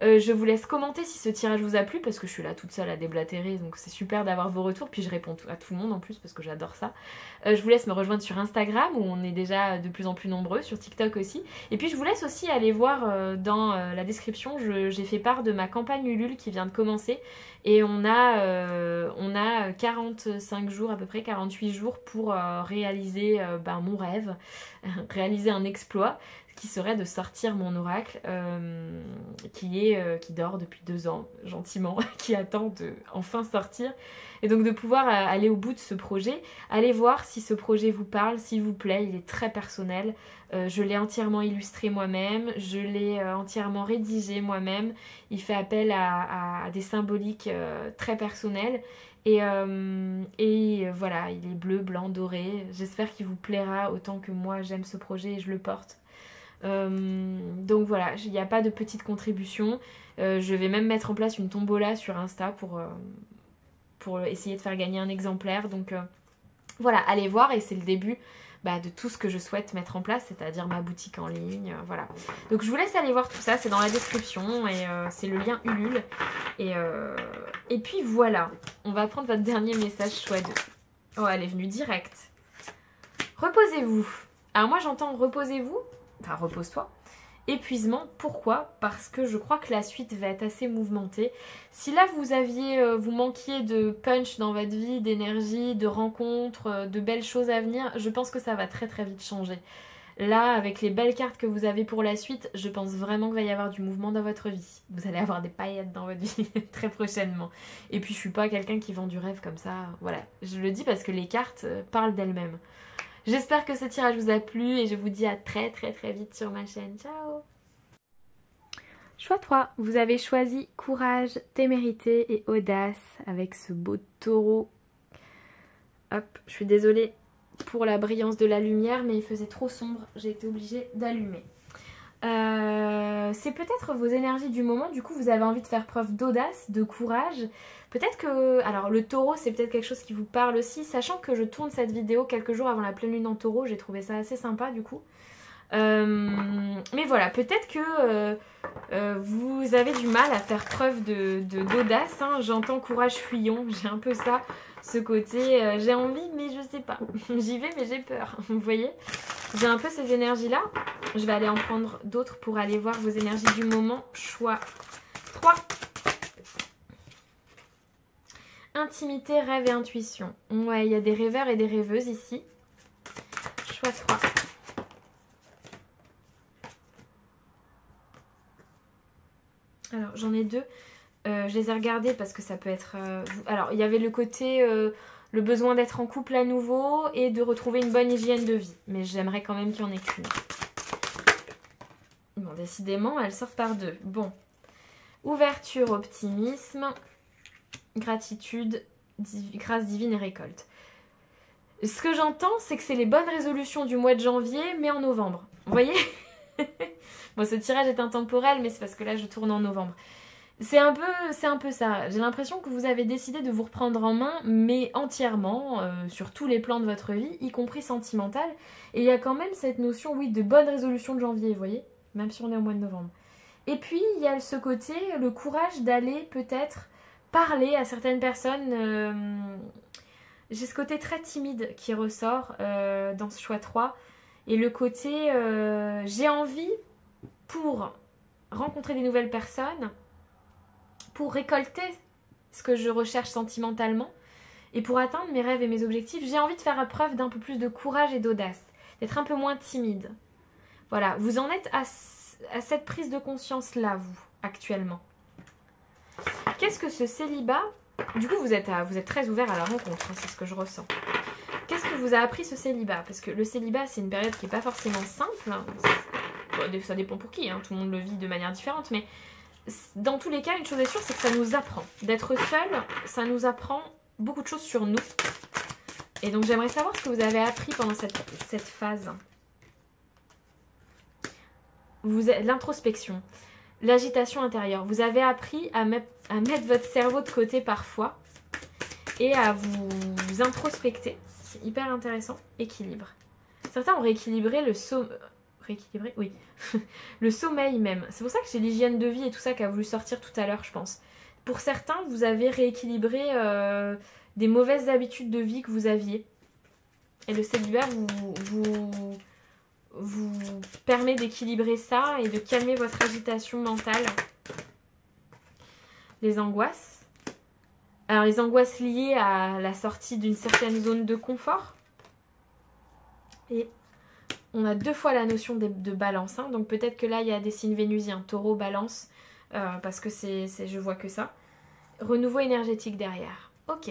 A: Je vous laisse commenter si ce tirage vous a plu parce que je suis là toute seule à déblatérer, donc c'est super d'avoir vos retours, puis je réponds à tout le monde en plus parce que j'adore ça. Je vous laisse me rejoindre sur Instagram où on est déjà de plus en plus nombreux, sur TikTok aussi, et puis je vous laisse aussi aller voir dans la description, j'ai fait part de ma campagne Ulule qui vient de commencer et on a 45 jours, à peu près 48 jours pour réaliser mon rêve, réaliser un exploit qui serait de sortir mon oracle qui dort depuis 2 ans, gentiment, qui attend de enfin sortir. Et donc de pouvoir aller au bout de ce projet, allez voir si ce projet vous parle, s'il vous plaît, il est très personnel. Je l'ai entièrement illustré moi-même, je l'ai entièrement rédigé moi-même. Il fait appel à des symboliques très personnelles. Et voilà, il est bleu, blanc, doré. J'espère qu'il vous plaira autant que moi j'aime ce projet et je le porte. Donc voilà, il n'y a pas de petite contribution. Je vais même mettre en place une tombola sur Insta pour essayer de faire gagner un exemplaire. Donc voilà, allez voir et c'est le début de tout ce que je souhaite mettre en place, c'est-à-dire ma boutique en ligne, voilà. Donc je vous laisse aller voir tout ça, c'est dans la description et c'est le lien Ulule. Et puis voilà, on va prendre votre dernier message choix 2. Oh, elle est venue direct. Reposez-vous. Alors moi j'entends reposez-vous. Enfin, repose-toi. Épuisement, pourquoi? Parce que je crois que la suite va être assez mouvementée. Si là vous manquiez de punch dans votre vie, d'énergie, de rencontres, de belles choses à venir, je pense que ça va très très vite changer. Là, avec les belles cartes que vous avez pour la suite, je pense vraiment qu'il va y avoir du mouvement dans votre vie. Vous allez avoir des paillettes dans votre vie très prochainement. Et puis je suis pas quelqu'un qui vend du rêve comme ça. Voilà, je le dis parce que les cartes parlent d'elles-mêmes. J'espère que ce tirage vous a plu et je vous dis à très très très vite sur ma chaîne. Ciao! Choix 3, vous avez choisi courage, témérité et audace avec ce beau taureau. Hop, je suis désolée pour la brillance de la lumière mais il faisait trop sombre, j'ai été obligée d'allumer. C'est peut-être vos énergies du moment, du coup vous avez envie de faire preuve d'audace, de courage. Peut-être que, alors le taureau c'est peut-être quelque chose qui vous parle aussi, sachant que je tourne cette vidéo quelques jours avant la pleine lune en taureau, j'ai trouvé ça assez sympa du coup. Mais voilà, peut-être que vous avez du mal à faire preuve d'audace, hein. J'entends courage fuyant, j'ai un peu ça, ce côté j'ai envie mais je sais pas, j'y vais mais j'ai peur, vous voyez. J'ai un peu ces énergies là, je vais aller en prendre d'autres pour aller voir vos énergies du moment. Choix 3. Intimité, rêve et intuition. Ouais, il y a des rêveurs et des rêveuses ici. Choix 3. Alors, j'en ai 2. Je les ai regardés parce que ça peut être... Alors, il y avait le côté... le besoin d'être en couple à nouveau et de retrouver une bonne hygiène de vie. Mais j'aimerais quand même qu'il y en ait qu'une. Bon, décidément, elle sort par 2. Bon. Ouverture, optimisme, gratitude, grâce divine et récolte. Ce que j'entends, c'est que c'est les bonnes résolutions du mois de janvier, mais en novembre. Vous voyez? Bon, ce tirage est intemporel, mais c'est parce que là, je tourne en novembre. C'est un peu ça. J'ai l'impression que vous avez décidé de vous reprendre en main, mais entièrement, sur tous les plans de votre vie, y compris sentimental. Et il y a quand même cette notion, oui, de bonne résolution de janvier, vous voyez? Même si on est au mois de novembre. Et puis, il y a ce côté, le courage d'aller peut-être parler à certaines personnes. J'ai ce côté très timide qui ressort dans ce choix 3. Et le côté, j'ai envie pour rencontrer des nouvelles personnes, pour récolter ce que je recherche sentimentalement, Et pour atteindre mes rêves et mes objectifs, j'ai envie de faire preuve d'un peu plus de courage et d'audace, d'être un peu moins timide. Voilà, vous en êtes à cette prise de conscience-là, vous, actuellement. Qu'est-ce que ce célibat... Du coup, vous êtes très ouvert à la rencontre, hein, c'est ce que je ressens. Qu'est-ce que vous a appris ce célibat? Parce que le célibat, c'est une période qui n'est pas forcément simple. Hein. Ça dépend pour qui, hein. Tout le monde le vit de manière différente. Mais dans tous les cas, une chose est sûre, c'est que ça nous apprend. D'être seul, ça nous apprend beaucoup de choses sur nous. Et donc, j'aimerais savoir ce que vous avez appris pendant cette phase. L'introspection, l'agitation intérieure. Vous avez appris à mettre votre cerveau de côté parfois et à vous introspecter. C'est hyper intéressant. Équilibre. Certains ont rééquilibré le sommeil. Rééquilibré, oui. Le sommeil même. C'est pour ça que j'ai l'hygiène de vie et tout ça qui a voulu sortir tout à l'heure, je pense. Pour certains, vous avez rééquilibré des mauvaises habitudes de vie que vous aviez. Et le célibat vous permet d'équilibrer ça et de calmer votre agitation mentale. Les angoisses. Alors, les angoisses liées à la sortie d'une certaine zone de confort. Et on a 2 fois la notion de balance. Hein. Donc, peut-être que là, il y a des signes vénusiens. Taureau, balance. Parce que je vois que ça. Renouveau énergétique derrière. Ok.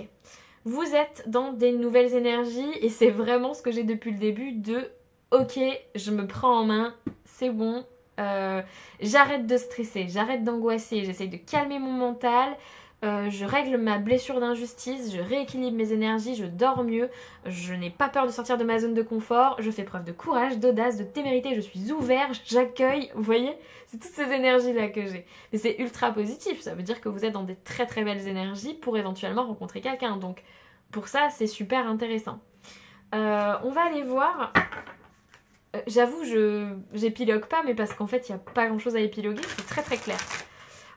A: Vous êtes dans des nouvelles énergies. Et c'est vraiment ce que j'ai depuis le début de... Ok, je me prends en main. C'est bon. J'arrête de stresser. J'arrête d'angoisser. J'essaye de calmer mon mental. Je règle ma blessure d'injustice, je rééquilibre mes énergies, je dors mieux, je n'ai pas peur de sortir de ma zone de confort, je fais preuve de courage, d'audace, de témérité, je suis ouvert, j'accueille, vous voyez? C'est toutes ces énergies-là que j'ai. Et c'est ultra positif, ça veut dire que vous êtes dans des très très belles énergies pour éventuellement rencontrer quelqu'un. Donc pour ça, c'est super intéressant. On va aller voir... J'avoue, j'épilogue pas, mais parce qu'en fait, il n'y a pas grand-chose à épiloguer, c'est très très clair.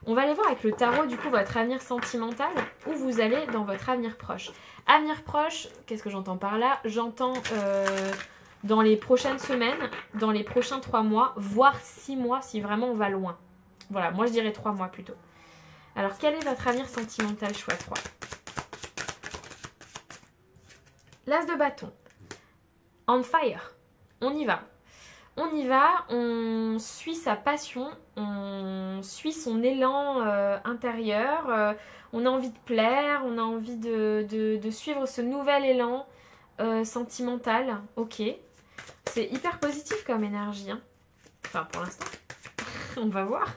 A: On va aller voir avec le tarot, du coup, votre avenir sentimental, où vous allez dans votre avenir proche. Avenir proche, qu'est-ce que j'entends par là? J'entends dans les prochaines semaines, dans les prochains 3 mois, voire 6 mois, si vraiment on va loin. Voilà, moi je dirais 3 mois plutôt. Alors, quel est votre avenir sentimental, choix 3? L'as de bâton. On fire. On y va. On y va, on suit sa passion, on suit son élan intérieur, on a envie de plaire, on a envie de suivre ce nouvel élan sentimental. Ok, c'est hyper positif comme énergie. Hein. Enfin, pour l'instant, on va voir.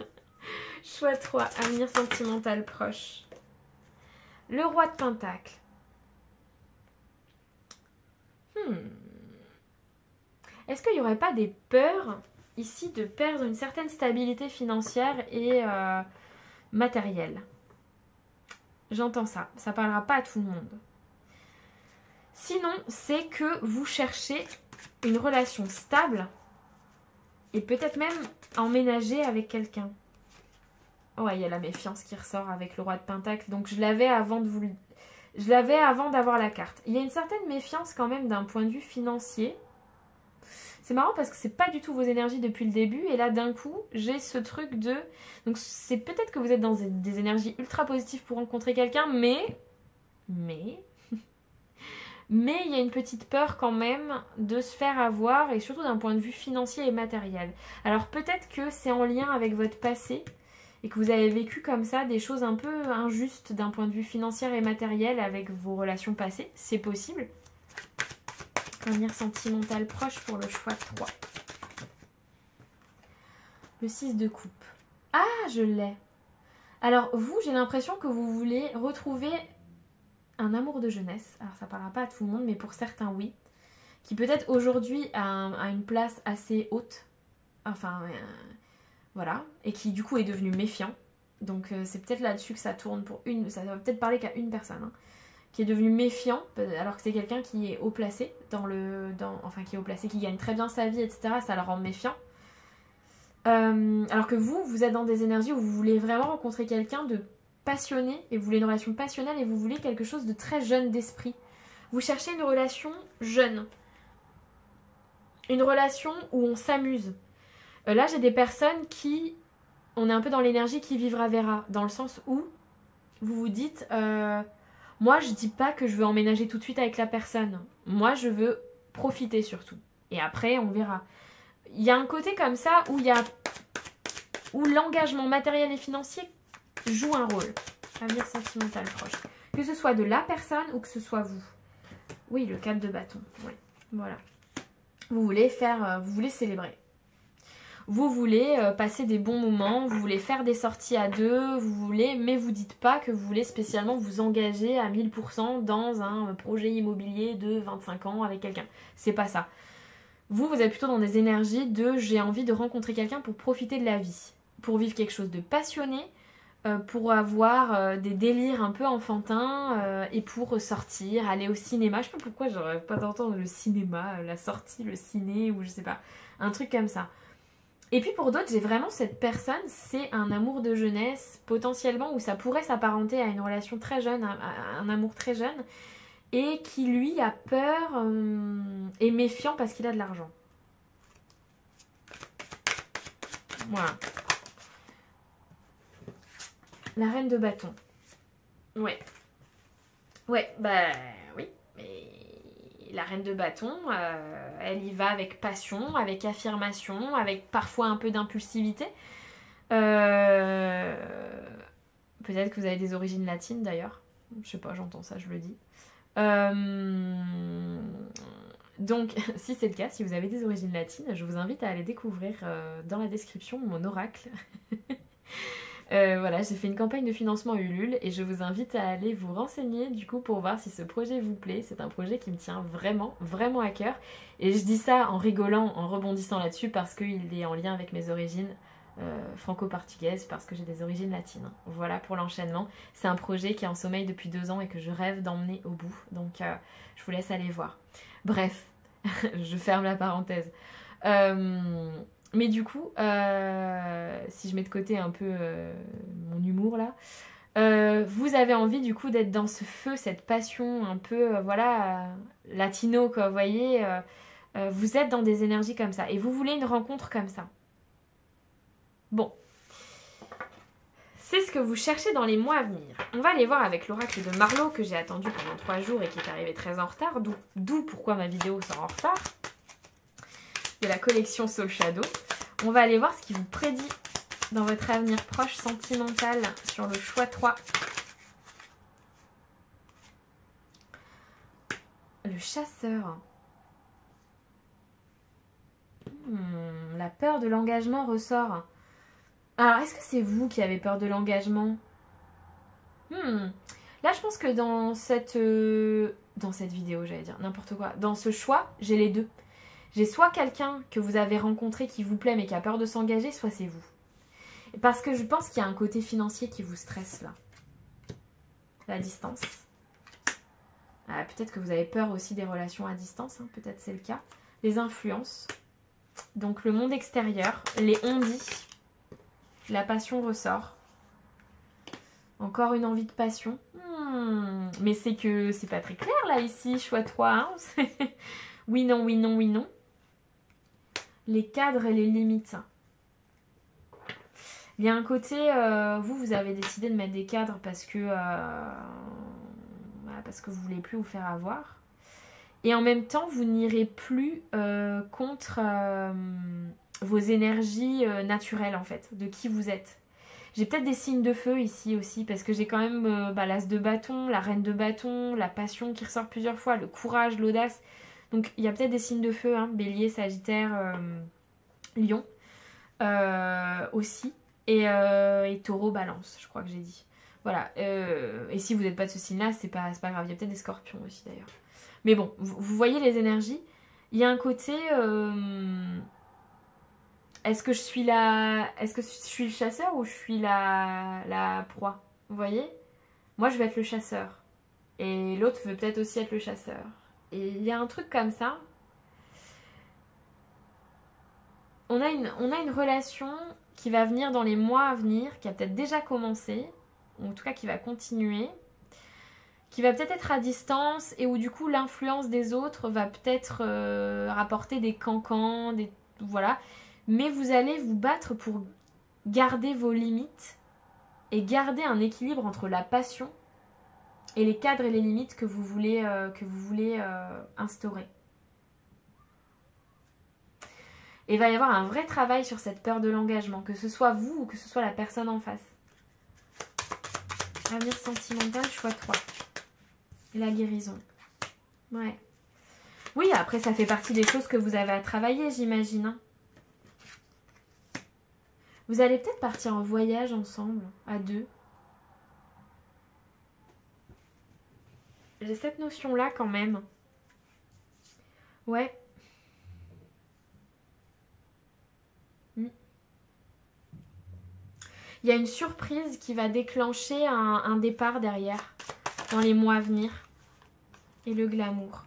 A: Choix 3, avenir sentimental proche. Le roi de Pentacle. Est-ce qu'il n'y aurait pas des peurs ici de perdre une certaine stabilité financière et matérielle? J'entends ça. Ça ne parlera pas à tout le monde. Sinon, c'est que vous cherchez une relation stable et peut-être même emménager avec quelqu'un. Ouais, il y a la méfiance qui ressort avec le roi de Pentacle. Donc je l'avais avant d'avoir la carte. Il y a une certaine méfiance quand même d'un point de vue financier. C'est marrant parce que c'est pas du tout vos énergies depuis le début et là d'un coup j'ai ce truc de... Donc c'est peut-être que vous êtes dans des énergies ultra positives pour rencontrer quelqu'un mais il y a une petite peur quand même de se faire avoir et surtout d'un point de vue financier et matériel. Alors peut-être que c'est en lien avec votre passé et que vous avez vécu comme ça des choses un peu injustes d'un point de vue financier et matériel avec vos relations passées, c'est possible. Avenir sentimental proche pour le choix 3. Le 6 de coupe. Ah, je l'ai. Alors, vous, j'ai l'impression que vous voulez retrouver un amour de jeunesse. Alors, ça ne parlera pas à tout le monde, mais pour certains, oui. Qui peut-être aujourd'hui a une place assez haute. Enfin, voilà. Et qui, du coup, est devenu méfiant. Donc, c'est peut-être là-dessus que ça tourne pour une... Ça va peut-être parler qu'à une personne, hein. Qui est devenu méfiant, alors que c'est quelqu'un qui est haut placé, qui est haut placé, qui gagne très bien sa vie, etc. Ça le rend méfiant. Alors que vous êtes dans des énergies où vous voulez vraiment rencontrer quelqu'un de passionné, et vous voulez une relation passionnelle, et vous voulez quelque chose de très jeune d'esprit. Vous cherchez une relation jeune. Une relation où on s'amuse. Là, j'ai des personnes qui... On est un peu dans l'énergie qui vivra verra, dans le sens où vous vous dites... Moi, je dis pas que je veux emménager tout de suite avec la personne. Moi, je veux profiter surtout. Et après, on verra. Il y a un côté comme ça où l'engagement matériel et financier joue un rôle. Avenir sentimental proche. Que ce soit de la personne ou que ce soit vous. Oui, le 4 de bâton. Ouais, voilà. Vous voulez célébrer. Vous voulez passer des bons moments, vous voulez faire des sorties à deux, mais vous dites pas que vous voulez spécialement vous engager à 1000% dans un projet immobilier de 25 ans avec quelqu'un. C'est pas ça. Vous êtes plutôt dans des énergies de j'ai envie de rencontrer quelqu'un pour profiter de la vie, pour vivre quelque chose de passionné, pour avoir des délires un peu enfantins et pour sortir, aller au cinéma. Je sais pas pourquoi j'aurais pas d'entendre le cinéma, la sortie, le ciné ou je sais pas, un truc comme ça. Et puis pour d'autres, j'ai vraiment cette personne, c'est un amour de jeunesse, potentiellement, où ça pourrait s'apparenter à une relation très jeune, un amour très jeune, et qui lui a peur, est méfiant parce qu'il a de l'argent. Voilà. La reine de bâton. Ouais. Ouais, bah oui, mais la reine de bâton, elle y va avec passion, avec affirmation, avec parfois un peu d'impulsivité. Peut-être que vous avez des origines latines d'ailleurs. Je sais pas, j'entends ça, je le dis. Donc, si c'est le cas, si vous avez des origines latines, je vous invite à aller découvrir dans la description mon oracle. Voilà, j'ai fait une campagne de financement Ulule et je vous invite à aller vous renseigner du coup pour voir si ce projet vous plaît. C'est un projet qui me tient vraiment, vraiment à cœur. Et je dis ça en rigolant, en rebondissant là-dessus parce qu'il est en lien avec mes origines franco-portugaises, parce que j'ai des origines latines. Voilà pour l'enchaînement. C'est un projet qui est en sommeil depuis 2 ans et que je rêve d'emmener au bout. Donc je vous laisse aller voir. Bref, je ferme la parenthèse. Mais du coup, si je mets de côté un peu mon humour là, vous avez envie du coup d'être dans ce feu, cette passion un peu, voilà, latino quoi, vous voyez, vous êtes dans des énergies comme ça et vous voulez une rencontre comme ça. Bon, c'est ce que vous cherchez dans les mois à venir. On va aller voir avec l'oracle de Marlo que j'ai attendu pendant 3 jours et qui est arrivé très en retard, d'où pourquoi ma vidéo sort en retard. De la collection Soul Shadow. On va aller voir ce qui vous prédit dans votre avenir proche sentimental sur le choix 3. Le chasseur. La peur de l'engagement ressort. Alors, est-ce que c'est vous qui avez peur de l'engagement? Là, je pense que dans cette vidéo, j'allais dire n'importe quoi. Dans ce choix, j'ai les deux. J'ai soit quelqu'un que vous avez rencontré qui vous plaît mais qui a peur de s'engager, soit c'est vous. Parce que je pense qu'il y a un côté financier qui vous stresse là. La distance. Peut-être que vous avez peur aussi des relations à distance, hein, peut-être c'est le cas. Les influences. Donc le monde extérieur, les on-dit. La passion ressort. Encore une envie de passion. Mais c'est que c'est pas très clair là ici, choix 3. Hein. Oui, non, oui, non, oui, non. Les cadres et les limites. Il y a un côté, vous avez décidé de mettre des cadres parce que vous voulez plus vous faire avoir. Et en même temps, vous n'irez plus contre vos énergies naturelles en fait, de qui vous êtes. J'ai peut-être des signes de feu ici aussi, parce que j'ai quand même l'as de bâton, la reine de bâton, la passion qui ressort plusieurs fois, le courage, l'audace. Donc il y a peut-être des signes de feu, hein, bélier, sagittaire, lion aussi. Et taureau, balance, je crois que j'ai dit. Voilà. Et si vous n'êtes pas de ce signe-là, c'est pas grave. Il y a peut-être des scorpions aussi d'ailleurs. Mais bon, vous voyez les énergies. Il y a un côté... Est-ce que je suis le chasseur ou je suis la proie? Vous voyez? Moi, je vais être le chasseur. Et l'autre veut peut-être aussi être le chasseur. Et il y a un truc comme ça. On a une relation qui va venir dans les mois à venir, qui a peut-être déjà commencé, ou en tout cas qui va continuer, qui va peut-être être à distance et où du coup l'influence des autres va peut-être rapporter des cancans, voilà. Mais vous allez vous battre pour garder vos limites et garder un équilibre entre la passion et les cadres et les limites que vous voulez instaurer. Et il va y avoir un vrai travail sur cette peur de l'engagement, que ce soit vous ou que ce soit la personne en face. Avenir sentimental, choix 3. Et la guérison. Ouais. Oui, après ça fait partie des choses que vous avez à travailler, j'imagine. Hein. Vous allez peut-être partir en voyage ensemble, à deux. J'ai cette notion-là quand même. Ouais. Il y a une surprise qui va déclencher un départ derrière, dans les mois à venir. Et le glamour.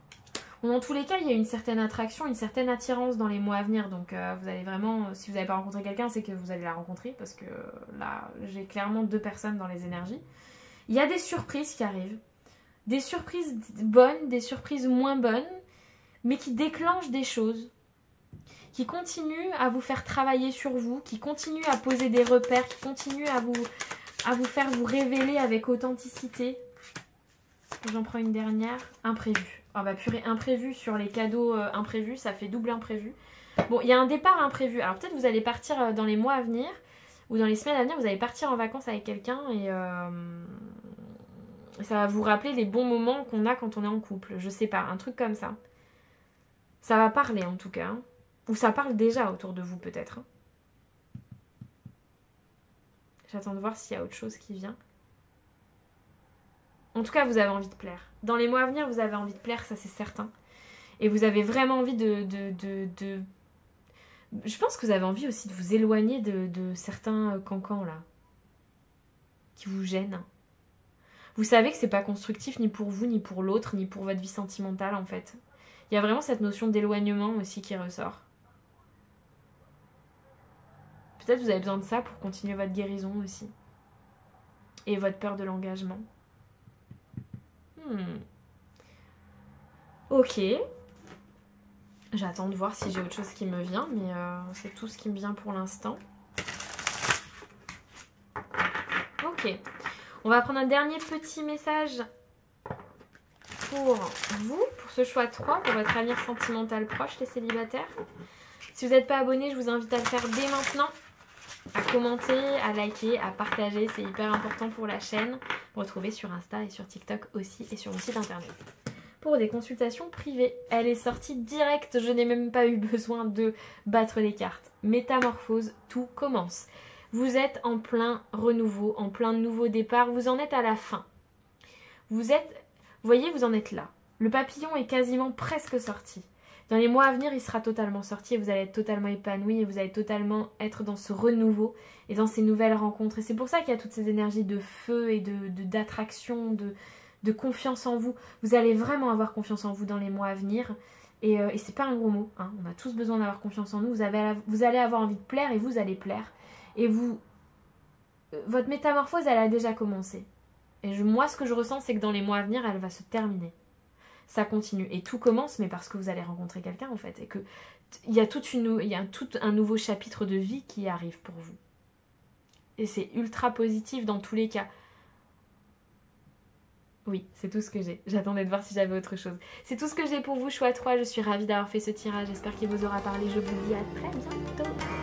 A: Bon, dans tous les cas, il y a une certaine attraction, une certaine attirance dans les mois à venir. Donc vous allez vraiment, si vous n'avez pas rencontré quelqu'un, c'est que vous allez la rencontrer. Parce que là, j'ai clairement 2 personnes dans les énergies. Il y a des surprises qui arrivent. Des surprises bonnes, des surprises moins bonnes. Mais qui déclenchent des choses. Qui continuent à vous faire travailler sur vous. Qui continuent à poser des repères. Qui continuent à vous faire vous révéler avec authenticité. J'en prends une dernière. Imprévu. Oh bah purée, imprévu sur les cadeaux imprévus, ça fait double imprévu. Bon, il y a un départ imprévu. Alors peut-être vous allez partir dans les mois à venir ou dans les semaines à venir, vous allez partir en vacances avec quelqu'un et ça va vous rappeler les bons moments qu'on a quand on est en couple. Je sais pas, un truc comme ça. Ça va parler en tout cas. Hein. Ou ça parle déjà autour de vous peut-être. Hein. J'attends de voir s'il y a autre chose qui vient. En tout cas, vous avez envie de plaire. Dans les mois à venir, vous avez envie de plaire, ça c'est certain. Et vous avez vraiment envie de... Je pense que vous avez envie aussi de vous éloigner de certains cancans là. Qui vous gênent. Vous savez que c'est pas constructif ni pour vous, ni pour l'autre, ni pour votre vie sentimentale en fait. Il y a vraiment cette notion d'éloignement aussi qui ressort. Peut-être vous avez besoin de ça pour continuer votre guérison aussi. Et votre peur de l'engagement. Ok. J'attends de voir si j'ai autre chose qui me vient, mais c'est tout ce qui me vient pour l'instant. Ok. On va prendre un dernier petit message pour vous, pour ce choix 3, pour votre avenir sentimental proche, les célibataires. Si vous n'êtes pas abonné, je vous invite à le faire dès maintenant. À commenter, à liker, à partager, c'est hyper important pour la chaîne. Retrouver sur Insta et sur TikTok aussi et sur mon site internet. Pour des consultations privées, elle est sortie directe, je n'ai même pas eu besoin de battre les cartes. Métamorphose, tout commence. Vous êtes en plein renouveau, en plein nouveau départ, vous en êtes à la fin. Vous voyez, vous en êtes là. Le papillon est quasiment presque sorti. Dans les mois à venir, il sera totalement sorti et vous allez être totalement épanoui et vous allez totalement être dans ce renouveau et dans ces nouvelles rencontres. Et c'est pour ça qu'il y a toutes ces énergies de feu et d'attraction, de confiance en vous. Vous allez vraiment avoir confiance en vous dans les mois à venir. Et c'est pas un gros mot. Hein. On a tous besoin d'avoir confiance en nous. Vous allez avoir envie de plaire et vous allez plaire. Et votre métamorphose, elle a déjà commencé. Et moi, ce que je ressens, c'est que dans les mois à venir, elle va se terminer. Ça continue. Et tout commence, mais parce que vous allez rencontrer quelqu'un, en fait. Et qu'il y a tout un nouveau chapitre de vie qui arrive pour vous. Et c'est ultra positif dans tous les cas. Oui, c'est tout ce que j'ai. J'attendais de voir si j'avais autre chose. C'est tout ce que j'ai pour vous, choix 3. Je suis ravie d'avoir fait ce tirage. J'espère qu'il vous aura parlé. Je vous dis à très bientôt.